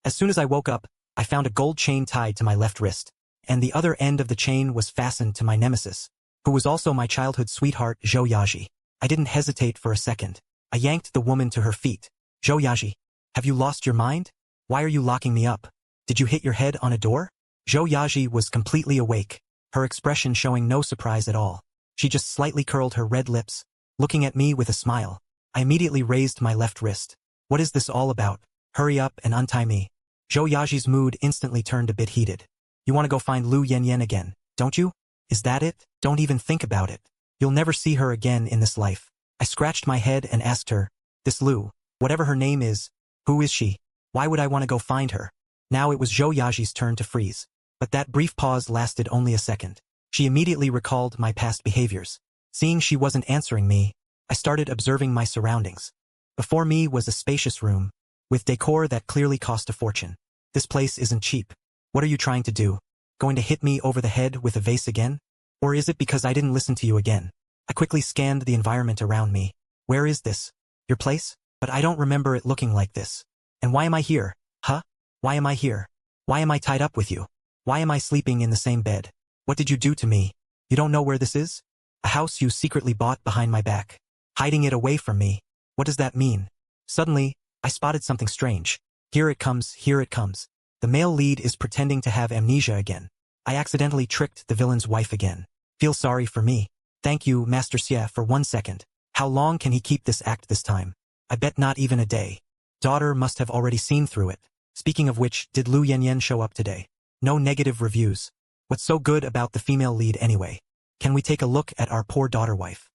As soon as I woke up, I found a gold chain tied to my left wrist, and the other end of the chain was fastened to my nemesis, who was also my childhood sweetheart, Zhou Yaji. I didn't hesitate for a second. I yanked the woman to her feet. Zhou Yaji, have you lost your mind? Why are you locking me up? Did you hit your head on a door? Zhou Yaji was completely awake, her expression showing no surprise at all. She just slightly curled her red lips, looking at me with a smile. I immediately raised my left wrist. What is this all about? Hurry up and untie me. Zhou Yaji's mood instantly turned a bit heated. You want to go find Lu Yanyan again, don't you? Is that it? Don't even think about it. You'll never see her again in this life. I scratched my head and asked her, this Lu, whatever her name is, who is she? Why would I want to go find her? Now it was Zhou Yaji's turn to freeze. But that brief pause lasted only a second. She immediately recalled my past behaviors. Seeing she wasn't answering me, I started observing my surroundings. Before me was a spacious room, with decor that clearly cost a fortune. This place isn't cheap. What are you trying to do? Going to hit me over the head with a vase again? Or is it because I didn't listen to you again? I quickly scanned the environment around me. Where is this? Your place? But I don't remember it looking like this. And why am I here? Huh? Why am I here? Why am I tied up with you? Why am I sleeping in the same bed? What did you do to me? You don't know where this is? A house you secretly bought behind my back. Hiding it away from me. What does that mean? Suddenly, I spotted something strange. Here it comes, here it comes. The male lead is pretending to have amnesia again. I accidentally tricked the villain's wife again. Feel sorry for me. Thank you, Master Xie, for 1 second. How long can he keep this act this time? I bet not even a day. Daughter must have already seen through it. Speaking of which, did Lu Yanyan show up today? No negative reviews. What's so good about the female lead anyway? Can we take a look at our poor daughter wife?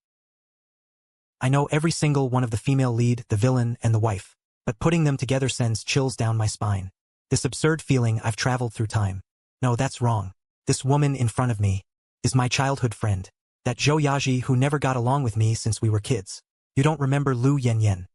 I know every single one of the female lead, the villain, and the wife, but putting them together sends chills down my spine. This absurd feeling I've traveled through time. No, that's wrong. This woman in front of me is my childhood friend, that Zhou Yaji who never got along with me since we were kids. You don't remember Lu Yanyan?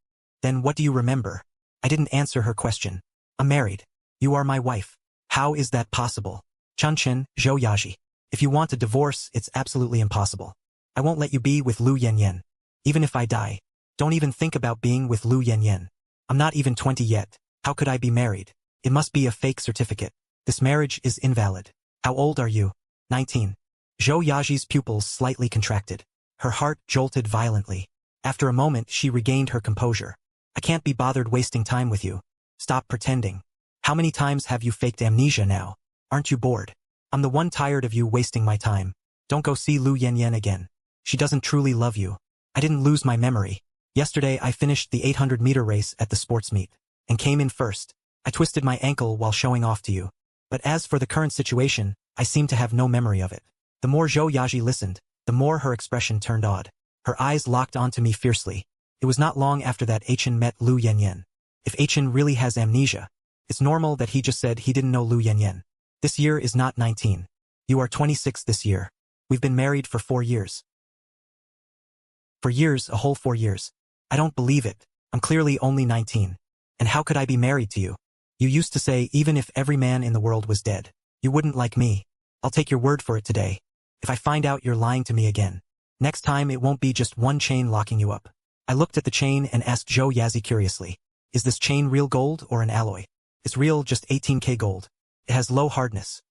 Then what do you remember? I didn't answer her question. I'm married. You are my wife. How is that possible? Chunchen, Zhou Yaji. If you want a divorce, it's absolutely impossible. I won't let you be with Lu Yanyan. Even if I die, don't even think about being with Lu Yanyan. I'm not even 20 yet. How could I be married? It must be a fake certificate. This marriage is invalid. How old are you? 19. Zhou Yaji's pupils slightly contracted. Her heart jolted violently. After a moment, she regained her composure. I can't be bothered wasting time with you. Stop pretending. How many times have you faked amnesia now? Aren't you bored? I'm the one tired of you wasting my time. Don't go see Lu Yanyan again. She doesn't truly love you. I didn't lose my memory. Yesterday I finished the 800-meter race at the sports meet, and came in first. I twisted my ankle while showing off to you. But as for the current situation, I seem to have no memory of it. The more Zhou Yaji listened, the more her expression turned odd. Her eyes locked onto me fiercely. It was not long after that Achin met Lu Yanyan. If Achin really has amnesia, it's normal that he just said he didn't know Lu Yanyan. This year is not 19. You are 26 this year. We've been married for 4 years. For years, a whole 4 years. I don't believe it. I'm clearly only 19. And how could I be married to you? You used to say even if every man in the world was dead, you wouldn't like me. I'll take your word for it today. If I find out you're lying to me again, next time it won't be just one chain locking you up. I looked at the chain and asked Zhou Yaji curiously, is this chain real gold or an alloy? It's real, just 18K gold. It has low hardness.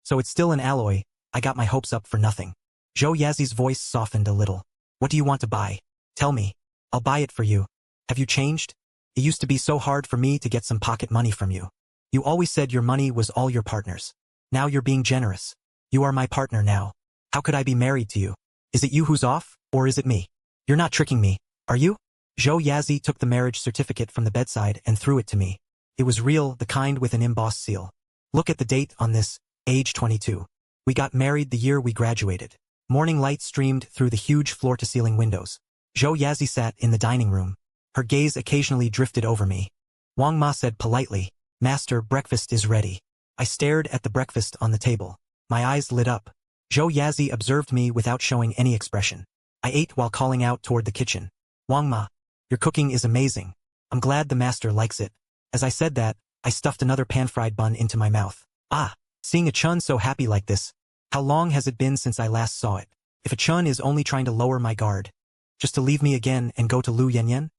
So it's still an alloy. I got my hopes up for nothing. Zhou Yazi's voice softened a little. What do you want to buy? Tell me. I'll buy it for you. Have you changed? It used to be so hard for me to get some pocket money from you. You always said your money was all your partner's. Now you're being generous. You are my partner now. How could I be married to you? Is it you who's off, or is it me? You're not tricking me, are you? Zhou Yaji took the marriage certificate from the bedside and threw it to me. It was real, the kind with an embossed seal. Look at the date on this, age 22. We got married the year we graduated. Morning light streamed through the huge floor-to-ceiling windows. Zhou Yaji sat in the dining room. Her gaze occasionally drifted over me. Wang Ma said politely, Master, breakfast is ready. I stared at the breakfast on the table. My eyes lit up. Zhou Yaji observed me without showing any expression. I ate while calling out toward the kitchen. Wang Ma, your cooking is amazing. I'm glad the master likes it. As I said that, I stuffed another pan-fried bun into my mouth. Ah, seeing a chun so happy like this. How long has it been since I last saw it? If a chun is only trying to lower my guard, just to leave me again and go to Lu Yanyan?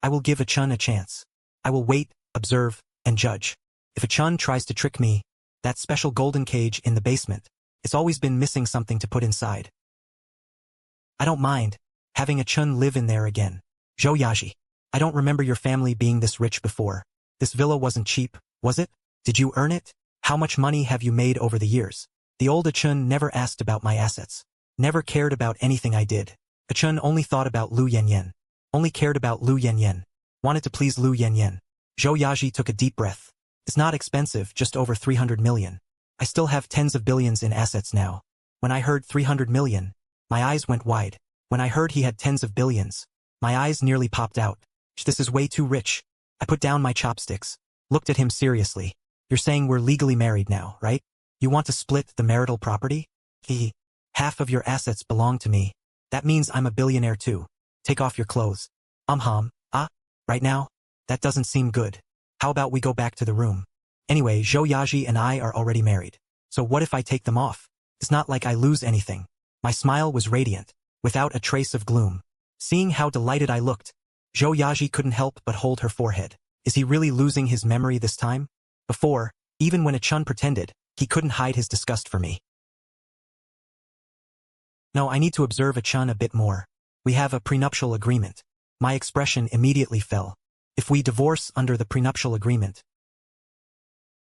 I will give a Chun a chance. I will wait, observe, and judge. If a Chun tries to trick me, that special golden cage in the basement, it's always been missing something to put inside. I don't mind having a Chun live in there again. Zhou Yaji, I don't remember your family being this rich before. This villa wasn't cheap, was it? Did you earn it? How much money have you made over the years? The old Achun never asked about my assets. Never cared about anything I did. Achun only thought about Lu Yanyan. Only cared about Lu Yanyan. Wanted to please Lu Yanyan. Zhou Yaji took a deep breath. It's not expensive, just over 300 million. I still have tens of billions in assets now. When I heard 300 million, my eyes went wide. When I heard he had tens of billions, my eyes nearly popped out. This is way too rich. I put down my chopsticks, looked at him seriously. You're saying we're legally married now, right? You want to split the marital property? Half of your assets belong to me. That means I'm a billionaire too. Take off your clothes. Right now? That doesn't seem good. How about we go back to the room? Anyway, Zhou Yaji and I are already married. So what if I take them off? It's not like I lose anything. My smile was radiant, without a trace of gloom. Seeing how delighted I looked, Zhou Yaji couldn't help but hold her forehead. Is he really losing his memory this time? Before, even when a Chun pretended, he couldn't hide his disgust for me. No, I need to observe a Chun a bit more. We have a prenuptial agreement. My expression immediately fell. If we divorce under the prenuptial agreement,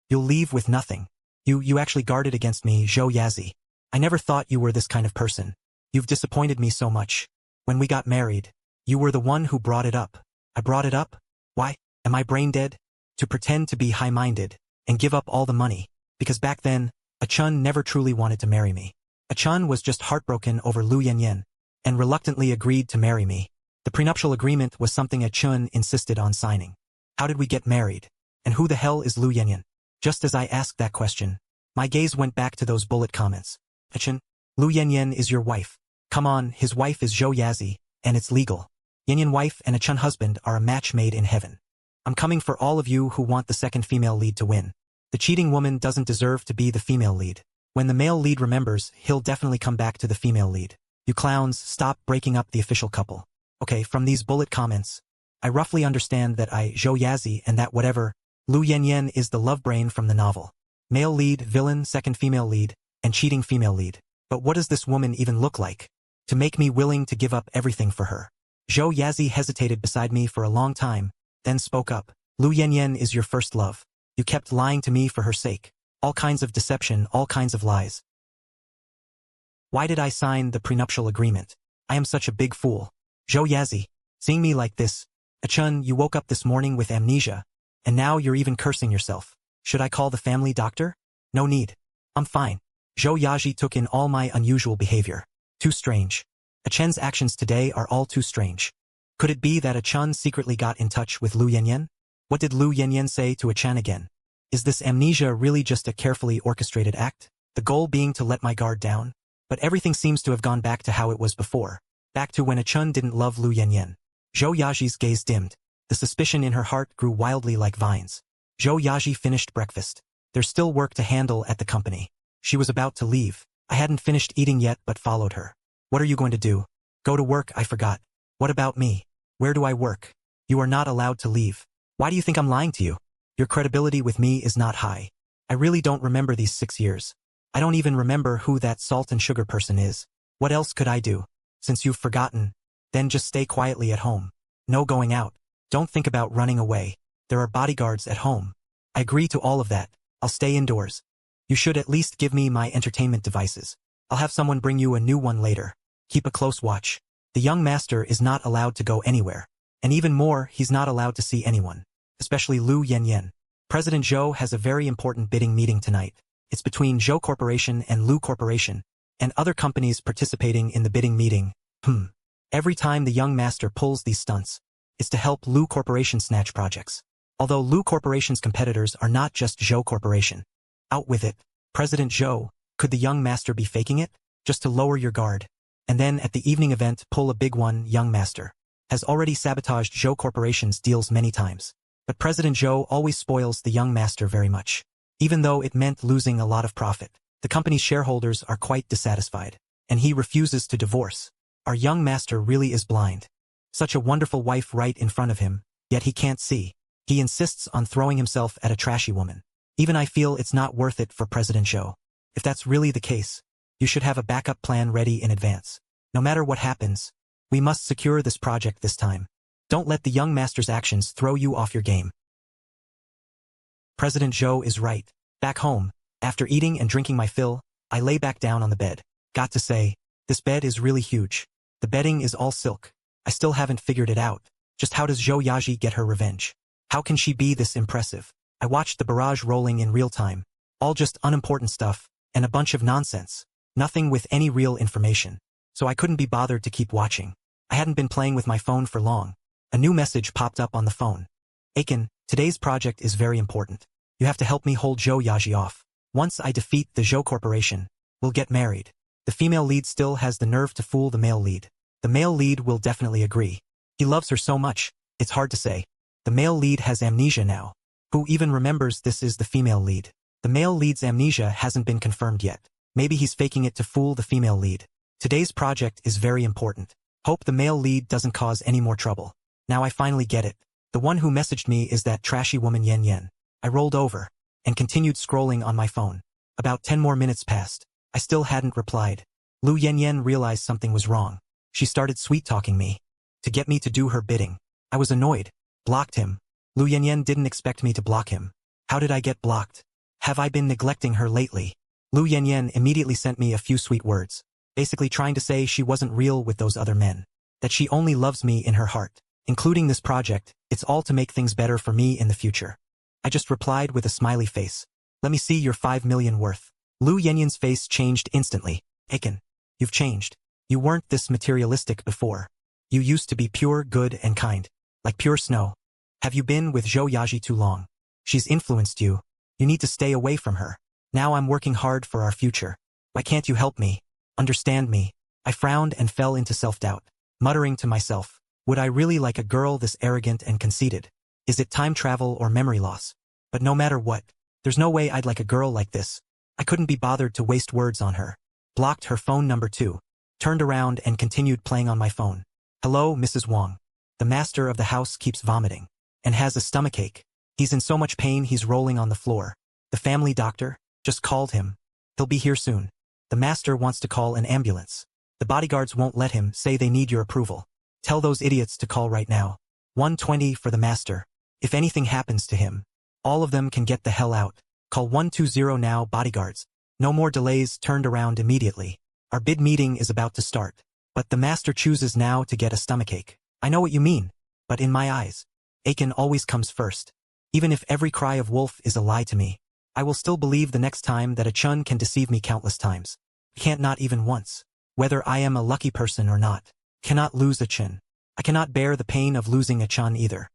you'll leave with nothing. You actually guarded against me, Zhou Yazi. I never thought you were this kind of person. You've disappointed me so much. When we got married, you were the one who brought it up. I brought it up? Why? Am I brain dead? To pretend to be high-minded and give up all the money. Because back then, a Chun never truly wanted to marry me. A Chun was just heartbroken over Lu Yanyan and reluctantly agreed to marry me. The prenuptial agreement was something a Chun insisted on signing. How did we get married? And who the hell is Lu Yanyan? Just as I asked that question, my gaze went back to those bullet comments. Achun, Lu Yanyan is your wife. Come on, his wife is Zhou Yazi, and it's legal. Yanyan wife and a Chun husband are a match made in heaven. I'm coming for all of you who want the second female lead to win. The cheating woman doesn't deserve to be the female lead. When the male lead remembers, he'll definitely come back to the female lead. You clowns, stop breaking up the official couple. Okay, from these bullet comments, I roughly understand that Zhou Yazi and that whatever, Lu Yanyan is the love brain from the novel. Male lead, villain, second female lead, and cheating female lead. But what does this woman even look like? To make me willing to give up everything for her. Zhou Yazi hesitated beside me for a long time, then spoke up. Lu Yanyan is your first love. You kept lying to me for her sake. All kinds of deception, all kinds of lies. Why did I sign the prenuptial agreement? I am such a big fool. Zhou Yazi, seeing me like this. Achun, you woke up this morning with amnesia, and now you're even cursing yourself. Should I call the family doctor? No need. I'm fine. Zhou Yaji took in all my unusual behavior. Too strange. Achen's actions today are all too strange. Could it be that Achun secretly got in touch with Lu Yanyan? What did Lu Yanyan say to Achen again? Is this amnesia really just a carefully orchestrated act? The goal being to let my guard down? But everything seems to have gone back to how it was before. Back to when Achun didn't love Lu Yanyan. Zhou Yaji's gaze dimmed. The suspicion in her heart grew wildly like vines. Zhou Yaji finished breakfast. There's still work to handle at the company. She was about to leave. I hadn't finished eating yet but followed her. What are you going to do? Go to work, I forgot. What about me? Where do I work? You are not allowed to leave. Why do you think I'm lying to you? Your credibility with me is not high. I really don't remember these 6 years. I don't even remember who that salt and sugar person is. What else could I do? Since you've forgotten, then just stay quietly at home. No going out. Don't think about running away. There are bodyguards at home. I agree to all of that. I'll stay indoors. You should at least give me my entertainment devices. I'll have someone bring you a new one later. Keep a close watch. The young master is not allowed to go anywhere. And even more, he's not allowed to see anyone. Especially Lu Yanyan. President Zhou has a very important bidding meeting tonight. It's between Zhou Corporation and Lu Corporation, and other companies participating in the bidding meeting. Every time the young master pulls these stunts, it's to help Lu Corporation snatch projects. Although Lu Corporation's competitors are not just Zhou Corporation. Out with it, President Zhou. Could the young master be faking it? Just to lower your guard. And then at the evening event pull a big one, young master. Has already sabotaged Zhou Corporation's deals many times. But President Zhou always spoils the young master very much. Even though it meant losing a lot of profit, the company's shareholders are quite dissatisfied. And he refuses to divorce. Our young master really is blind. Such a wonderful wife right in front of him, yet he can't see. He insists on throwing himself at a trashy woman. Even I feel it's not worth it for President Zhou. If that's really the case, you should have a backup plan ready in advance. No matter what happens, we must secure this project this time. Don't let the young master's actions throw you off your game. President Zhou is right. Back home, after eating and drinking my fill, I lay back down on the bed. Got to say, this bed is really huge. The bedding is all silk. I still haven't figured it out. Just how does Zhou Yaji get her revenge? How can she be this impressive? I watched the barrage rolling in real time. All just unimportant stuff, and a bunch of nonsense. Nothing with any real information. So I couldn't be bothered to keep watching. I hadn't been playing with my phone for long. A new message popped up on the phone. Aiken, today's project is very important. You have to help me hold Zhou Yaji off. Once I defeat the Zhou Corporation, we'll get married. The female lead still has the nerve to fool the male lead. The male lead will definitely agree. He loves her so much, it's hard to say. The male lead has amnesia now. Who even remembers this is the female lead? The male lead's amnesia hasn't been confirmed yet. Maybe he's faking it to fool the female lead. Today's project is very important. Hope the male lead doesn't cause any more trouble. Now I finally get it. The one who messaged me is that trashy woman Yen Yen. I rolled over and continued scrolling on my phone. About 10 more minutes passed. I still hadn't replied. Lu Yen Yen realized something was wrong. She started sweet-talking me to get me to do her bidding. I was annoyed. Blocked him. Lu Yen Yen didn't expect me to block him. How did I get blocked? Have I been neglecting her lately? Lu Yen Yen immediately sent me a few sweet words, basically trying to say she wasn't real with those other men, that she only loves me in her heart. Including this project, it's all to make things better for me in the future. I just replied with a smiley face. Let me see your 5 million worth. Lu Yen Yen's face changed instantly. Aiken, you've changed. You weren't this materialistic before. You used to be pure, good, and kind. Like pure snow. Have you been with Zhou Yaji too long? She's influenced you. You need to stay away from her. Now I'm working hard for our future. Why can't you help me? Understand me? I frowned and fell into self-doubt, muttering to myself, would I really like a girl this arrogant and conceited? Is it time travel or memory loss? But no matter what, there's no way I'd like a girl like this. I couldn't be bothered to waste words on her. Blocked her phone number too. Turned around and continued playing on my phone. Hello, Mrs. Wang. The master of the house keeps vomiting and has a stomachache. He's in so much pain he's rolling on the floor. The family doctor just called him. He'll be here soon. The master wants to call an ambulance. The bodyguards won't let him, say they need your approval. Tell those idiots to call right now. 120 for the master. If anything happens to him, all of them can get the hell out. Call 120 now, bodyguards. No more delays. Turned around immediately. Our bid meeting is about to start. But the master chooses now to get a stomachache. I know what you mean. But in my eyes, Aiken always comes first. Even if every cry of wolf is a lie to me, I will still believe the next time that a chun can deceive me countless times. I can't, not even once. Whether I am a lucky person or not. Cannot lose a chun. I cannot bear the pain of losing a chun either.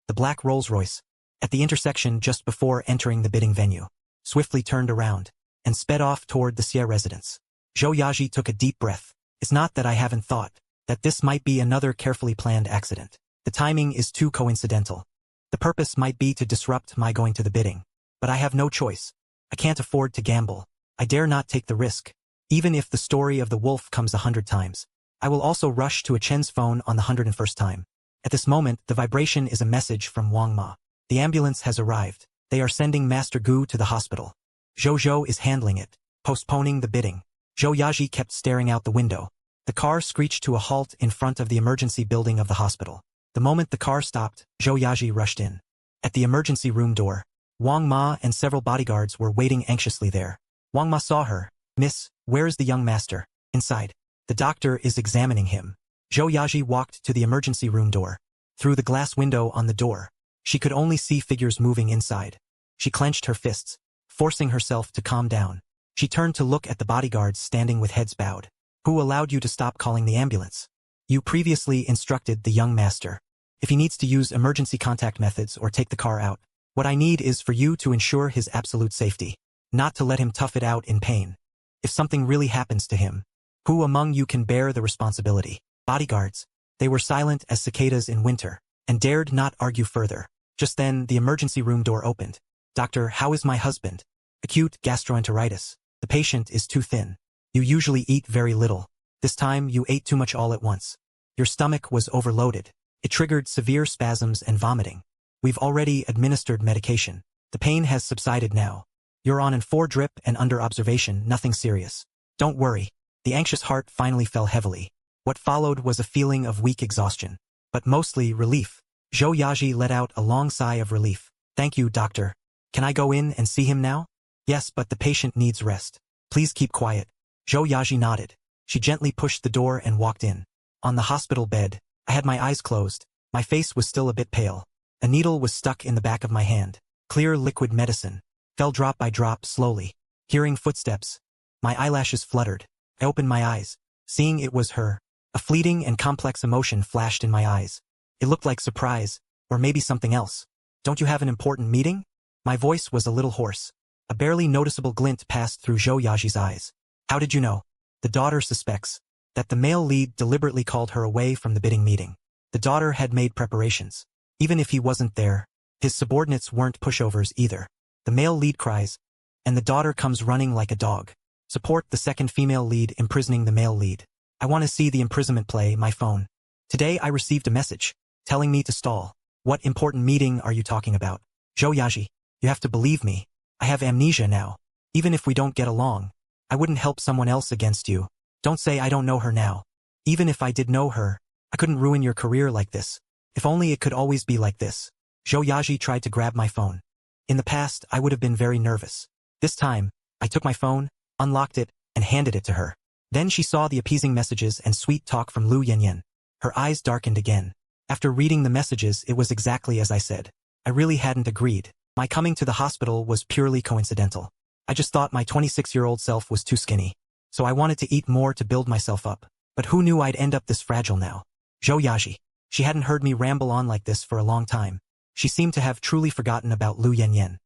The black Rolls-Royce, at the intersection just before entering the bidding venue, swiftly turned around and sped off toward the Xie residence. Zhou Yaji took a deep breath. It's not that I haven't thought that this might be another carefully planned accident. The timing is too coincidental. The purpose might be to disrupt my going to the bidding. But I have no choice. I can't afford to gamble. I dare not take the risk. Even if the story of the wolf comes 100 times. I will also rush to a Chen's phone on the 101st time. At this moment, the vibration is a message from Wang Ma. The ambulance has arrived. They are sending Master Gu to the hospital. Zhou is handling it, postponing the bidding. Zhou Yaji kept staring out the window. The car screeched to a halt in front of the emergency building of the hospital. The moment the car stopped, Zhou Yaji rushed in. At the emergency room door, Wang Ma and several bodyguards were waiting anxiously there. Wang Ma saw her. Miss, where is the young master? Inside. The doctor is examining him. Zhou Yaji walked to the emergency room door. Through the glass window on the door, she could only see figures moving inside. She clenched her fists, forcing herself to calm down. She turned to look at the bodyguards standing with heads bowed. Who allowed you to stop calling the ambulance? You previously instructed the young master. If he needs to use emergency contact methods or take the car out, what I need is for you to ensure his absolute safety, not to let him tough it out in pain. If something really happens to him, who among you can bear the responsibility? Bodyguards. They were silent as cicadas in winter, and dared not argue further. Just then, the emergency room door opened. Doctor, how is my husband? Acute gastroenteritis. The patient is too thin. You usually eat very little. This time, you ate too much all at once. Your stomach was overloaded. It triggered severe spasms and vomiting. We've already administered medication. The pain has subsided now. You're on an 4-drip and under observation, nothing serious. Don't worry. The anxious heart finally fell heavily. What followed was a feeling of weak exhaustion, but mostly relief. Zhou Yaji let out a long sigh of relief. Thank you, doctor. Can I go in and see him now? Yes, but the patient needs rest. Please keep quiet. Zhou Yaji nodded. She gently pushed the door and walked in. On the hospital bed, I had my eyes closed. My face was still a bit pale. A needle was stuck in the back of my hand. Clear liquid medicine. Fell drop by drop slowly. Hearing footsteps. My eyelashes fluttered. I opened my eyes. Seeing it was her. A fleeting and complex emotion flashed in my eyes. It looked like surprise, or maybe something else. Don't you have an important meeting? My voice was a little hoarse. A barely noticeable glint passed through Zhou Yaji's eyes. How did you know? The daughter suspects that the male lead deliberately called her away from the bidding meeting. The daughter had made preparations. Even if he wasn't there, his subordinates weren't pushovers either. The male lead cries, and the daughter comes running like a dog. Support the second female lead imprisoning the male lead. I want to see the imprisonment play, my phone. Today I received a message, telling me to stall. What important meeting are you talking about? Zhou Yaji, you have to believe me. I have amnesia now. Even if we don't get along, I wouldn't help someone else against you. Don't say I don't know her now. Even if I did know her, I couldn't ruin your career like this. If only it could always be like this. Zhou Yaji tried to grab my phone. In the past, I would have been very nervous. This time, I took my phone, unlocked it, and handed it to her. Then she saw the appeasing messages and sweet talk from Lu Yanyan. Her eyes darkened again. After reading the messages, it was exactly as I said. I really hadn't agreed. My coming to the hospital was purely coincidental. I just thought my 26-year-old self was too skinny. So I wanted to eat more to build myself up. But who knew I'd end up this fragile now? Zhou Yaji. She hadn't heard me ramble on like this for a long time. She seemed to have truly forgotten about Lu Yanyan.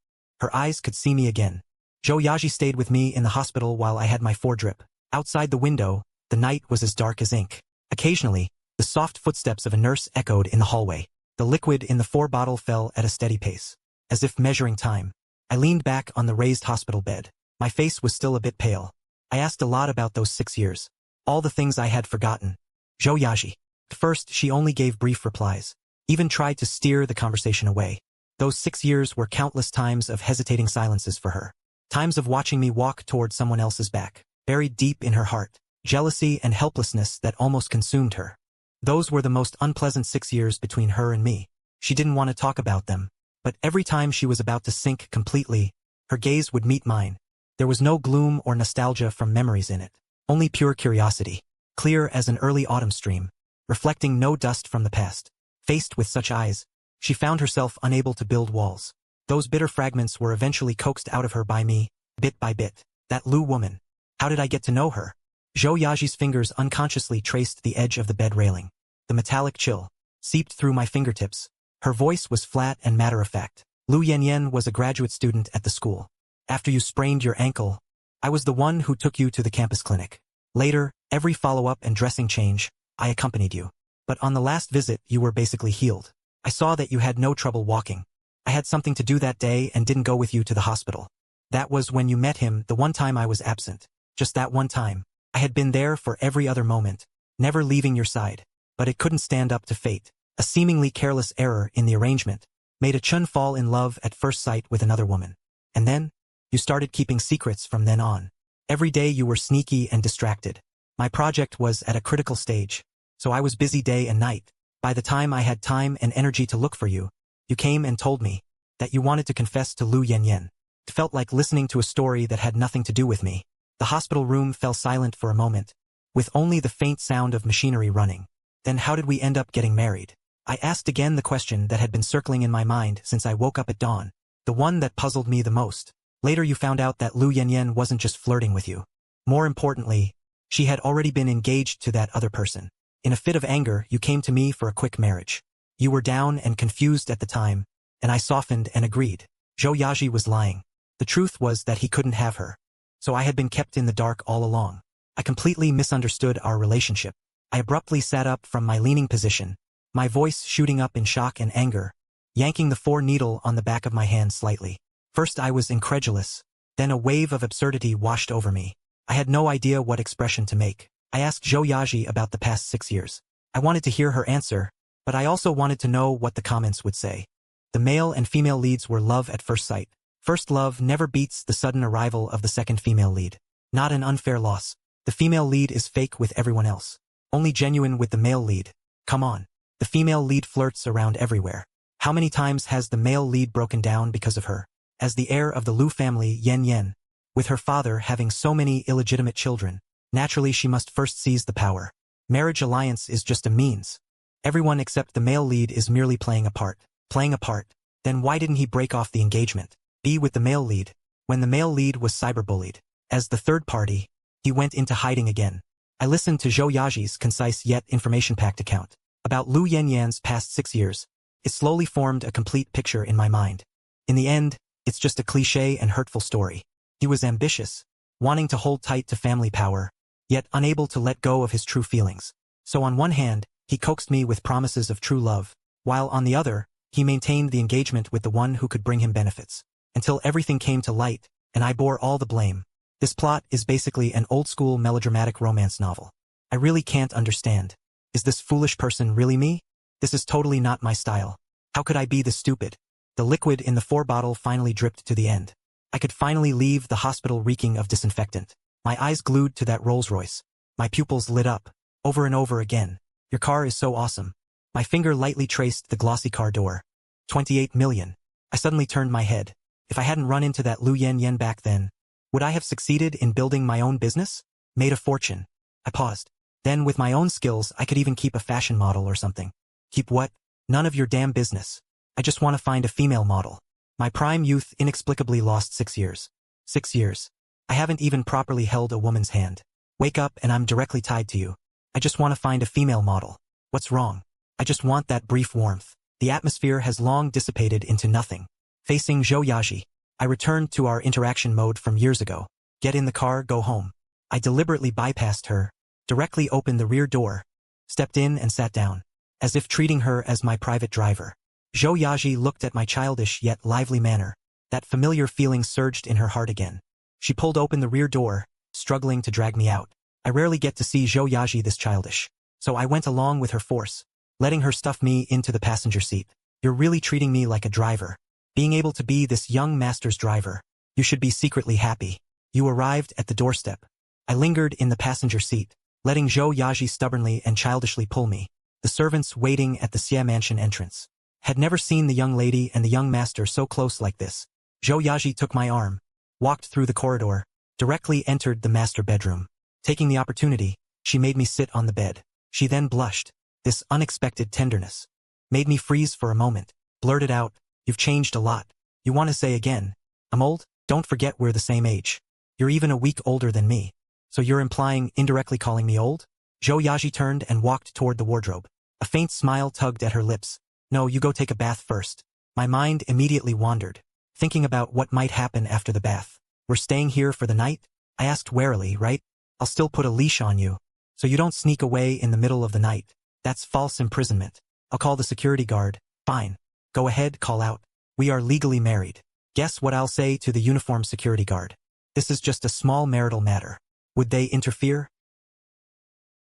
Her eyes could see me again. Zhou Yaji stayed with me in the hospital while I had my 4-drip. Outside the window, the night was as dark as ink. Occasionally, the soft footsteps of a nurse echoed in the hallway. The liquid in the 4-bottle fell at a steady pace. As if measuring time, I leaned back on the raised hospital bed. My face was still a bit pale. I asked a lot about those 6 years. All the things I had forgotten. Zhou Yaji. At first, she only gave brief replies. Even tried to steer the conversation away. Those 6 years were countless times of hesitating silences for her. Times of watching me walk toward someone else's back. Buried deep in her heart. Jealousy and helplessness that almost consumed her. Those were the most unpleasant 6 years between her and me. She didn't want to talk about them. But every time she was about to sink completely, her gaze would meet mine. There was no gloom or nostalgia from memories in it. Only pure curiosity. Clear as an early autumn stream. Reflecting no dust from the past. Faced with such eyes, she found herself unable to build walls. Those bitter fragments were eventually coaxed out of her by me, bit by bit. That Lu woman. How did I get to know her? Zhou Yaji's fingers unconsciously traced the edge of the bed railing. The metallic chill seeped through my fingertips. Her voice was flat and matter-of-fact. Lu Yanyan was a graduate student at the school. After you sprained your ankle, I was the one who took you to the campus clinic. Later, every follow-up and dressing change, I accompanied you. But on the last visit, you were basically healed. I saw that you had no trouble walking. I had something to do that day and didn't go with you to the hospital. That was when you met him, the one time I was absent. Just that one time. I had been there for every other moment, never leaving your side. But it couldn't stand up to fate. A seemingly careless error in the arrangement made a Chun fall in love at first sight with another woman. And then, you started keeping secrets from then on. Every day you were sneaky and distracted. My project was at a critical stage, so I was busy day and night. By the time I had time and energy to look for you, you came and told me that you wanted to confess to Lu Yanyan. It felt like listening to a story that had nothing to do with me. The hospital room fell silent for a moment, with only the faint sound of machinery running. Then how did we end up getting married? I asked again the question that had been circling in my mind since I woke up at dawn, the one that puzzled me the most. Later you found out that Lu Yanyan wasn't just flirting with you. More importantly, she had already been engaged to that other person. In a fit of anger, you came to me for a quick marriage. You were down and confused at the time, and I softened and agreed. Zhou Yaji was lying. The truth was that he couldn't have her. So I had been kept in the dark all along. I completely misunderstood our relationship. I abruptly sat up from my leaning position, my voice shooting up in shock and anger, yanking the 4-needle on the back of my hand slightly. First I was incredulous, then a wave of absurdity washed over me. I had no idea what expression to make. I asked Zhou Yaji about the past 6 years. I wanted to hear her answer, but I also wanted to know what the comments would say. The male and female leads were love at first sight. First love never beats the sudden arrival of the second female lead. Not an unfair loss. The female lead is fake with everyone else. Only genuine with the male lead. Come on. The female lead flirts around everywhere. How many times has the male lead broken down because of her? As the heir of the Liu family, Yen, with her father having so many illegitimate children, naturally she must first seize the power. Marriage alliance is just a means. Everyone except the male lead is merely playing a part. Playing a part. Then why didn't he break off the engagement? Be with the male lead. When the male lead was cyberbullied. As the third party, he went into hiding again. I listened to Zhou Yaji's concise yet information-packed account about Liu Yanyan's past 6 years. It slowly formed a complete picture in my mind. In the end, it's just a cliché and hurtful story. He was ambitious, wanting to hold tight to family power, yet unable to let go of his true feelings. So on one hand, he coaxed me with promises of true love, while on the other, he maintained the engagement with the one who could bring him benefits. Until everything came to light, and I bore all the blame. This plot is basically an old-school melodramatic romance novel. I really can't understand. Is this foolish person really me? This is totally not my style. How could I be this stupid? The liquid in the 4-bottle finally dripped to the end. I could finally leave the hospital reeking of disinfectant. My eyes glued to that Rolls-Royce. My pupils lit up. Over and over again. Your car is so awesome. My finger lightly traced the glossy car door. 28 million. I suddenly turned my head. If I hadn't run into that Liu Yan back then, would I have succeeded in building my own business? Made a fortune. I paused. Then with my own skills, I could even keep a fashion model or something. Keep what? None of your damn business. I just want to find a female model. My prime youth inexplicably lost 6 years. 6 years. I haven't even properly held a woman's hand. Wake up and I'm directly tied to you. I just want to find a female model. What's wrong? I just want that brief warmth. The atmosphere has long dissipated into nothing. Facing Zhou Yaji, I returned to our interaction mode from years ago. Get in the car, go home. I deliberately bypassed her, directly opened the rear door, stepped in and sat down, as if treating her as my private driver. Zhou Yaji looked at my childish yet lively manner. That familiar feeling surged in her heart again. She pulled open the rear door, struggling to drag me out. I rarely get to see Zhou Yaji this childish, so I went along with her force, letting her stuff me into the passenger seat. You're really treating me like a driver. Being able to be this young master's driver, you should be secretly happy. You arrived at the doorstep. I lingered in the passenger seat, letting Zhou Yaji stubbornly and childishly pull me. The servants waiting at the Xia mansion entrance had never seen the young lady and the young master so close like this. Zhou Yaji took my arm, walked through the corridor, directly entered the master bedroom. Taking the opportunity, she made me sit on the bed. She then blushed. This unexpected tenderness made me freeze for a moment, blurted out, "You've changed a lot. You want to say again, I'm old? Don't forget we're the same age. You're even a week older than me. So you're implying indirectly calling me old?" Zhou Yaji turned and walked toward the wardrobe. A faint smile tugged at her lips. "No, you go take a bath first." My mind immediately wandered, thinking about what might happen after the bath. "We're staying here for the night?" I asked warily, "right? I'll still put a leash on you, so you don't sneak away in the middle of the night. That's false imprisonment. I'll call the security guard." "Fine. Go ahead, call out. We are legally married." Guess what I'll say to the uniformed security guard? "This is just a small marital matter." Would they interfere?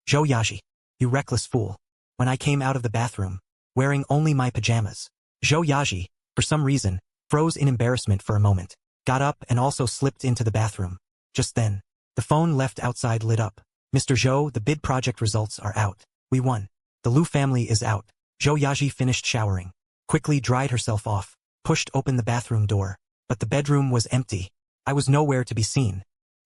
Zhou Yaji, you reckless fool. When I came out of the bathroom, wearing only my pajamas, Zhou Yaji, for some reason, froze in embarrassment for a moment, got up and also slipped into the bathroom. Just then, the phone left outside lit up. "Mr. Zhou, the bid project results are out. We won. The Liu family is out." Zhou Yaji finished showering, quickly dried herself off, pushed open the bathroom door, but the bedroom was empty. I was nowhere to be seen.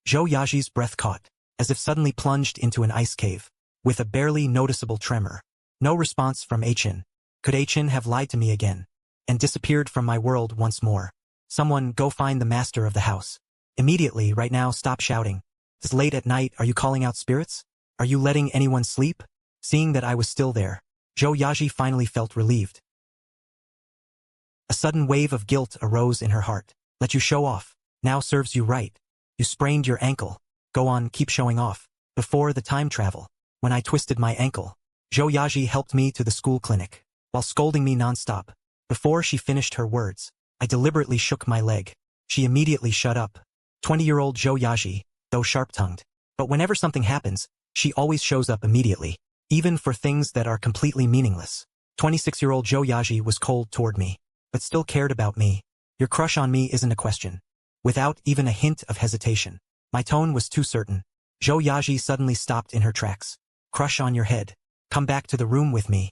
Zhou Yaji's breath caught, as if suddenly plunged into an ice cave, with a barely noticeable tremor. No response from Achin. Could Achin have lied to me again, and disappeared from my world once more? "Someone go find the master of the house. Immediately, right now, stop shouting. This late at night, are you calling out spirits? Are you letting anyone sleep?" Seeing that I was still there, Zhou Yaji finally felt relieved. A sudden wave of guilt arose in her heart. "Let you show off. Now serves you right. You sprained your ankle. Go on, keep showing off. Before the time travel, when I twisted my ankle, Zhou Yaji helped me to the school clinic, while scolding me nonstop. Before she finished her words, I deliberately shook my leg. She immediately shut up. 20-year-old Zhou Yaji, though sharp-tongued. But whenever something happens, she always shows up immediately. even for things that are completely meaningless. 26-year-old Zhou Yaji was cold toward me, but still cared about me. Your crush on me isn't a question. Without even a hint of hesitation. My tone was too certain. Zhou Yaji suddenly stopped in her tracks. Crush on your head. Come back to the room with me.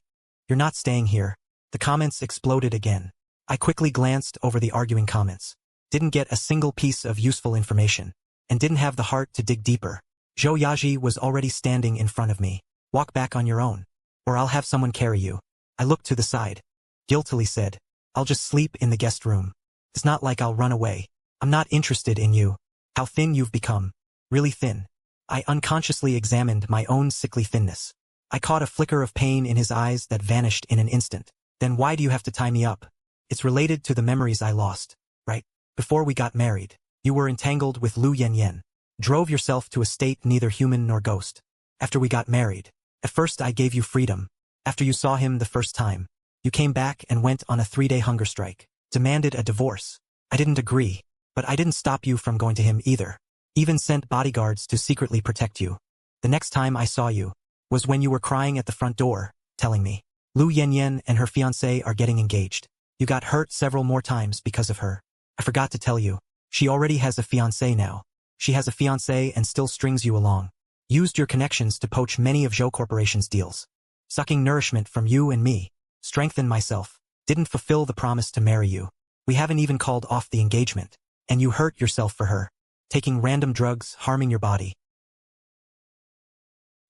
You're not staying here. The comments exploded again. I quickly glanced over the arguing comments. Didn't get a single piece of useful information, and didn't have the heart to dig deeper. Zhou Yaji was already standing in front of me. Walk back on your own, or I'll have someone carry you. I looked to the side. Guiltily said, I'll just sleep in the guest room. It's not like I'll run away. I'm not interested in you. How thin you've become. Really thin. I unconsciously examined my own sickly thinness. I caught a flicker of pain in his eyes that vanished in an instant. Then why do you have to tie me up? It's related to the memories I lost, right? Before we got married, you were entangled with Lu Yanyan. Drove yourself to a state neither human nor ghost. After we got married, at first I gave you freedom. After you saw him the first time, you came back and went on a 3-day hunger strike. Demanded a divorce. I didn't agree, but I didn't stop you from going to him either. Even sent bodyguards to secretly protect you. The next time I saw you was when you were crying at the front door, telling me, Lu Yanyan and her fiancé are getting engaged. You got hurt several more times because of her. I forgot to tell you, she already has a fiancé now. She has a fiancé and still strings you along. Used your connections to poach many of Zhou Corporation's deals. Sucking nourishment from you and me. Strengthen myself. Didn't fulfill the promise to marry you. We haven't even called off the engagement. And you hurt yourself for her. Taking random drugs, harming your body.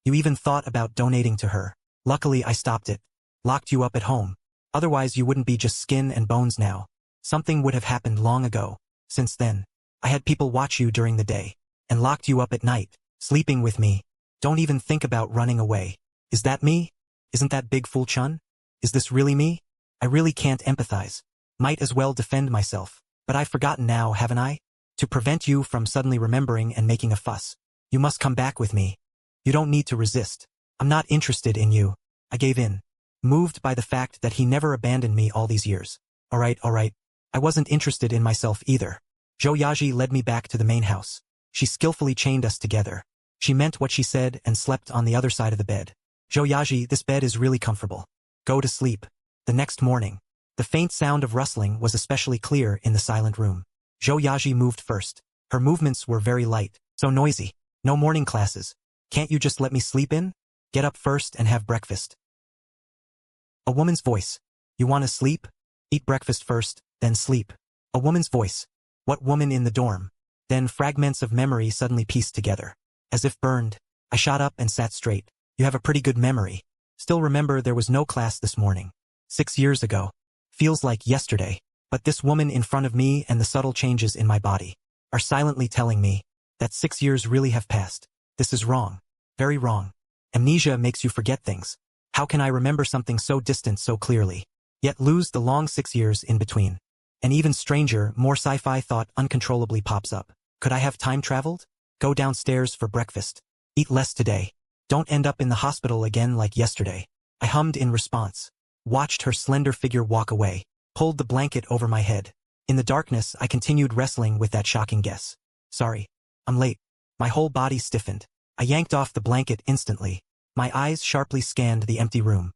You even thought about donating to her. Luckily I stopped it. Locked you up at home. Otherwise you wouldn't be just skin and bones now. Something would have happened long ago. Since then, I had people watch you during the day. And locked you up at night. Sleeping with me. Don't even think about running away. Is that me? Isn't that Big Fool Chun? Is this really me? I really can't empathize. Might as well defend myself. But I've forgotten now, haven't I? To prevent you from suddenly remembering and making a fuss. You must come back with me. You don't need to resist. I'm not interested in you. I gave in. Moved by the fact that he never abandoned me all these years. Alright. I wasn't interested in myself either. Zhou Yaji led me back to the main house. She skillfully chained us together. She meant what she said and slept on the other side of the bed. Zhou Yaji, this bed is really comfortable. Go to sleep. The next morning, the faint sound of rustling was especially clear in the silent room. Zhou Yaji moved first. Her movements were very light, so noisy. No morning classes. Can't you just let me sleep in? Get up first and have breakfast. A woman's voice. You want to sleep? Eat breakfast first, then sleep. A woman's voice. What woman in the dorm? Then fragments of memory suddenly pieced together. As if burned, I shot up and sat straight. You have a pretty good memory. Still remember there was no class this morning. 6 years ago. Feels like yesterday. But this woman in front of me and the subtle changes in my body are silently telling me that 6 years really have passed. This is wrong. Very wrong. Amnesia makes you forget things. How can I remember something so distant so clearly, yet lose the long 6 years in between? An even stranger, more sci-fi thought uncontrollably pops up. Could I have time traveled? Go downstairs for breakfast. Eat less today. Don't end up in the hospital again like yesterday. I hummed in response. Watched her slender figure walk away. Pulled the blanket over my head. In the darkness, I continued wrestling with that shocking guess. Sorry. I'm late. My whole body stiffened. I yanked off the blanket instantly. My eyes sharply scanned the empty room.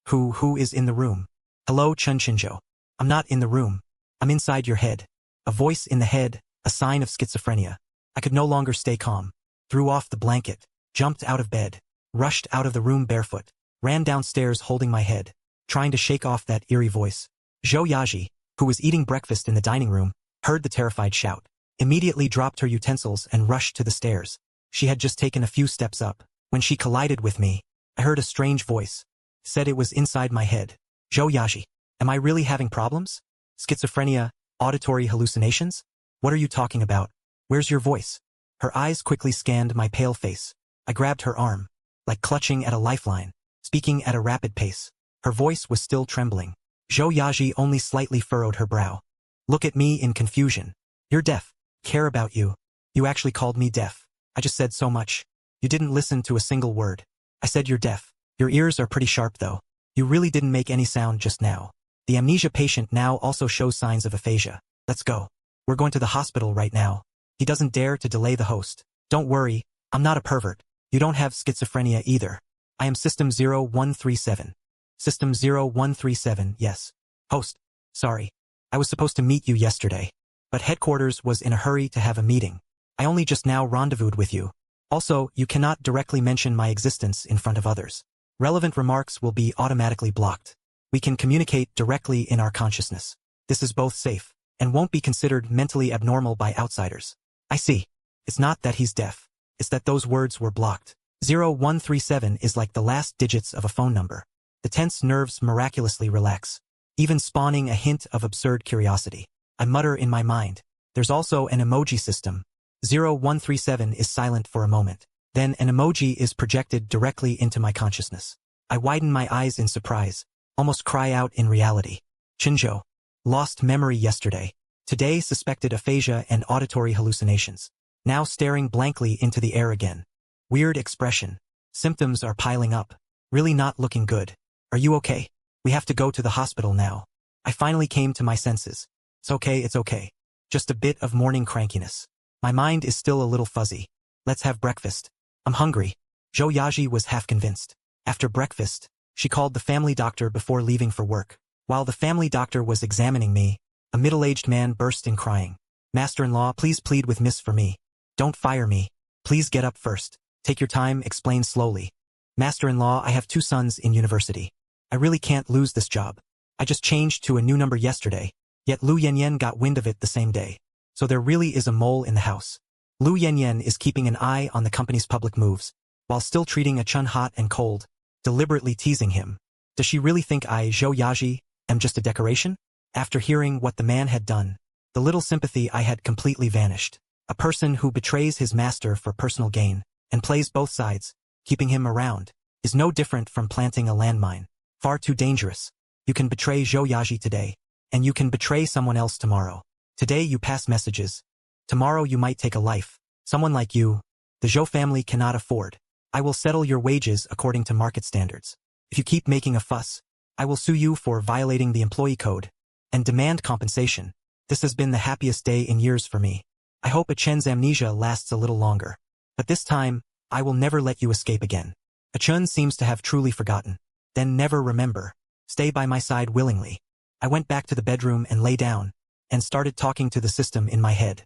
Who is in the room? Hello, Chun Shinjo. I'm not in the room. I'm inside your head. A voice in the head, a sign of schizophrenia. I could no longer stay calm. Threw off the blanket. Jumped out of bed. Rushed out of the room barefoot. Ran downstairs holding my head. Trying to shake off that eerie voice. Zhou Yaji, who was eating breakfast in the dining room, heard the terrified shout. Immediately dropped her utensils and rushed to the stairs. She had just taken a few steps up. When she collided with me, I heard a strange voice. Said it was inside my head. Zhou Yaji, am I really having problems? Schizophrenia? Auditory hallucinations? What are you talking about? Where's your voice? Her eyes quickly scanned my pale face. I grabbed her arm, like clutching at a lifeline, speaking at a rapid pace. Her voice was still trembling. Zhou Yaji only slightly furrowed her brow. Look at me in confusion. You're deaf. Care about you. You actually called me deaf. I just said so much. You didn't listen to a single word. I said you're deaf. Your ears are pretty sharp though. You really didn't make any sound just now. The amnesia patient now also shows signs of aphasia. Let's go. We're going to the hospital right now. He doesn't dare to delay the host. Don't worry, I'm not a pervert. You don't have schizophrenia either. I am System 0137. System 0137, yes. Host. Sorry. I was supposed to meet you yesterday. But headquarters was in a hurry to have a meeting. I only just now rendezvoused with you. Also, you cannot directly mention my existence in front of others. Relevant remarks will be automatically blocked. We can communicate directly in our consciousness. This is both safe and won't be considered mentally abnormal by outsiders. I see. It's not that he's deaf. It's that those words were blocked. 0137 is like the last digits of a phone number. The tense nerves miraculously relax, even spawning a hint of absurd curiosity. I mutter in my mind. There's also an emoji system. 0137 is silent for a moment. Then an emoji is projected directly into my consciousness. I widen my eyes in surprise, almost cry out in reality. Chinjo. Lost memory yesterday. Today suspected aphasia and auditory hallucinations. Now staring blankly into the air again. Weird expression. Symptoms are piling up. Really not looking good. Are you okay? We have to go to the hospital now. I finally came to my senses. It's okay. Just a bit of morning crankiness. My mind is still a little fuzzy. Let's have breakfast. I'm hungry. Zhou Yaji was half convinced. After breakfast, she called the family doctor before leaving for work. While the family doctor was examining me, a middle-aged man burst in crying. Master-in-law, please plead with Miss for me. Don't fire me. Please get up first. Take your time, explain slowly. Master-in-law, I have 2 sons in university. I really can't lose this job. I just changed to a new number yesterday, yet Lu Yanyan got wind of it the same day. So there really is a mole in the house. Lu Yanyan is keeping an eye on the company's public moves, while still treating a Chun hot and cold, deliberately teasing him. Does she really think I, Zhou Yaji, am just a decoration? After hearing what the man had done, the little sympathy I had completely vanished. A person who betrays his master for personal gain, and plays both sides, keeping him around, is no different from planting a landmine. Far too dangerous. You can betray Zhou Yaji today, and you can betray someone else tomorrow. Today you pass messages. Tomorrow you might take a life. Someone like you, the Zhou family cannot afford. I will settle your wages according to market standards. If you keep making a fuss, I will sue you for violating the employee code, and demand compensation. This has been the happiest day in years for me. I hope Achen's amnesia lasts a little longer. But this time, I will never let you escape again. Achen seems to have truly forgotten. Then never remember. Stay by my side willingly. I went back to the bedroom and lay down, and started talking to the system in my head.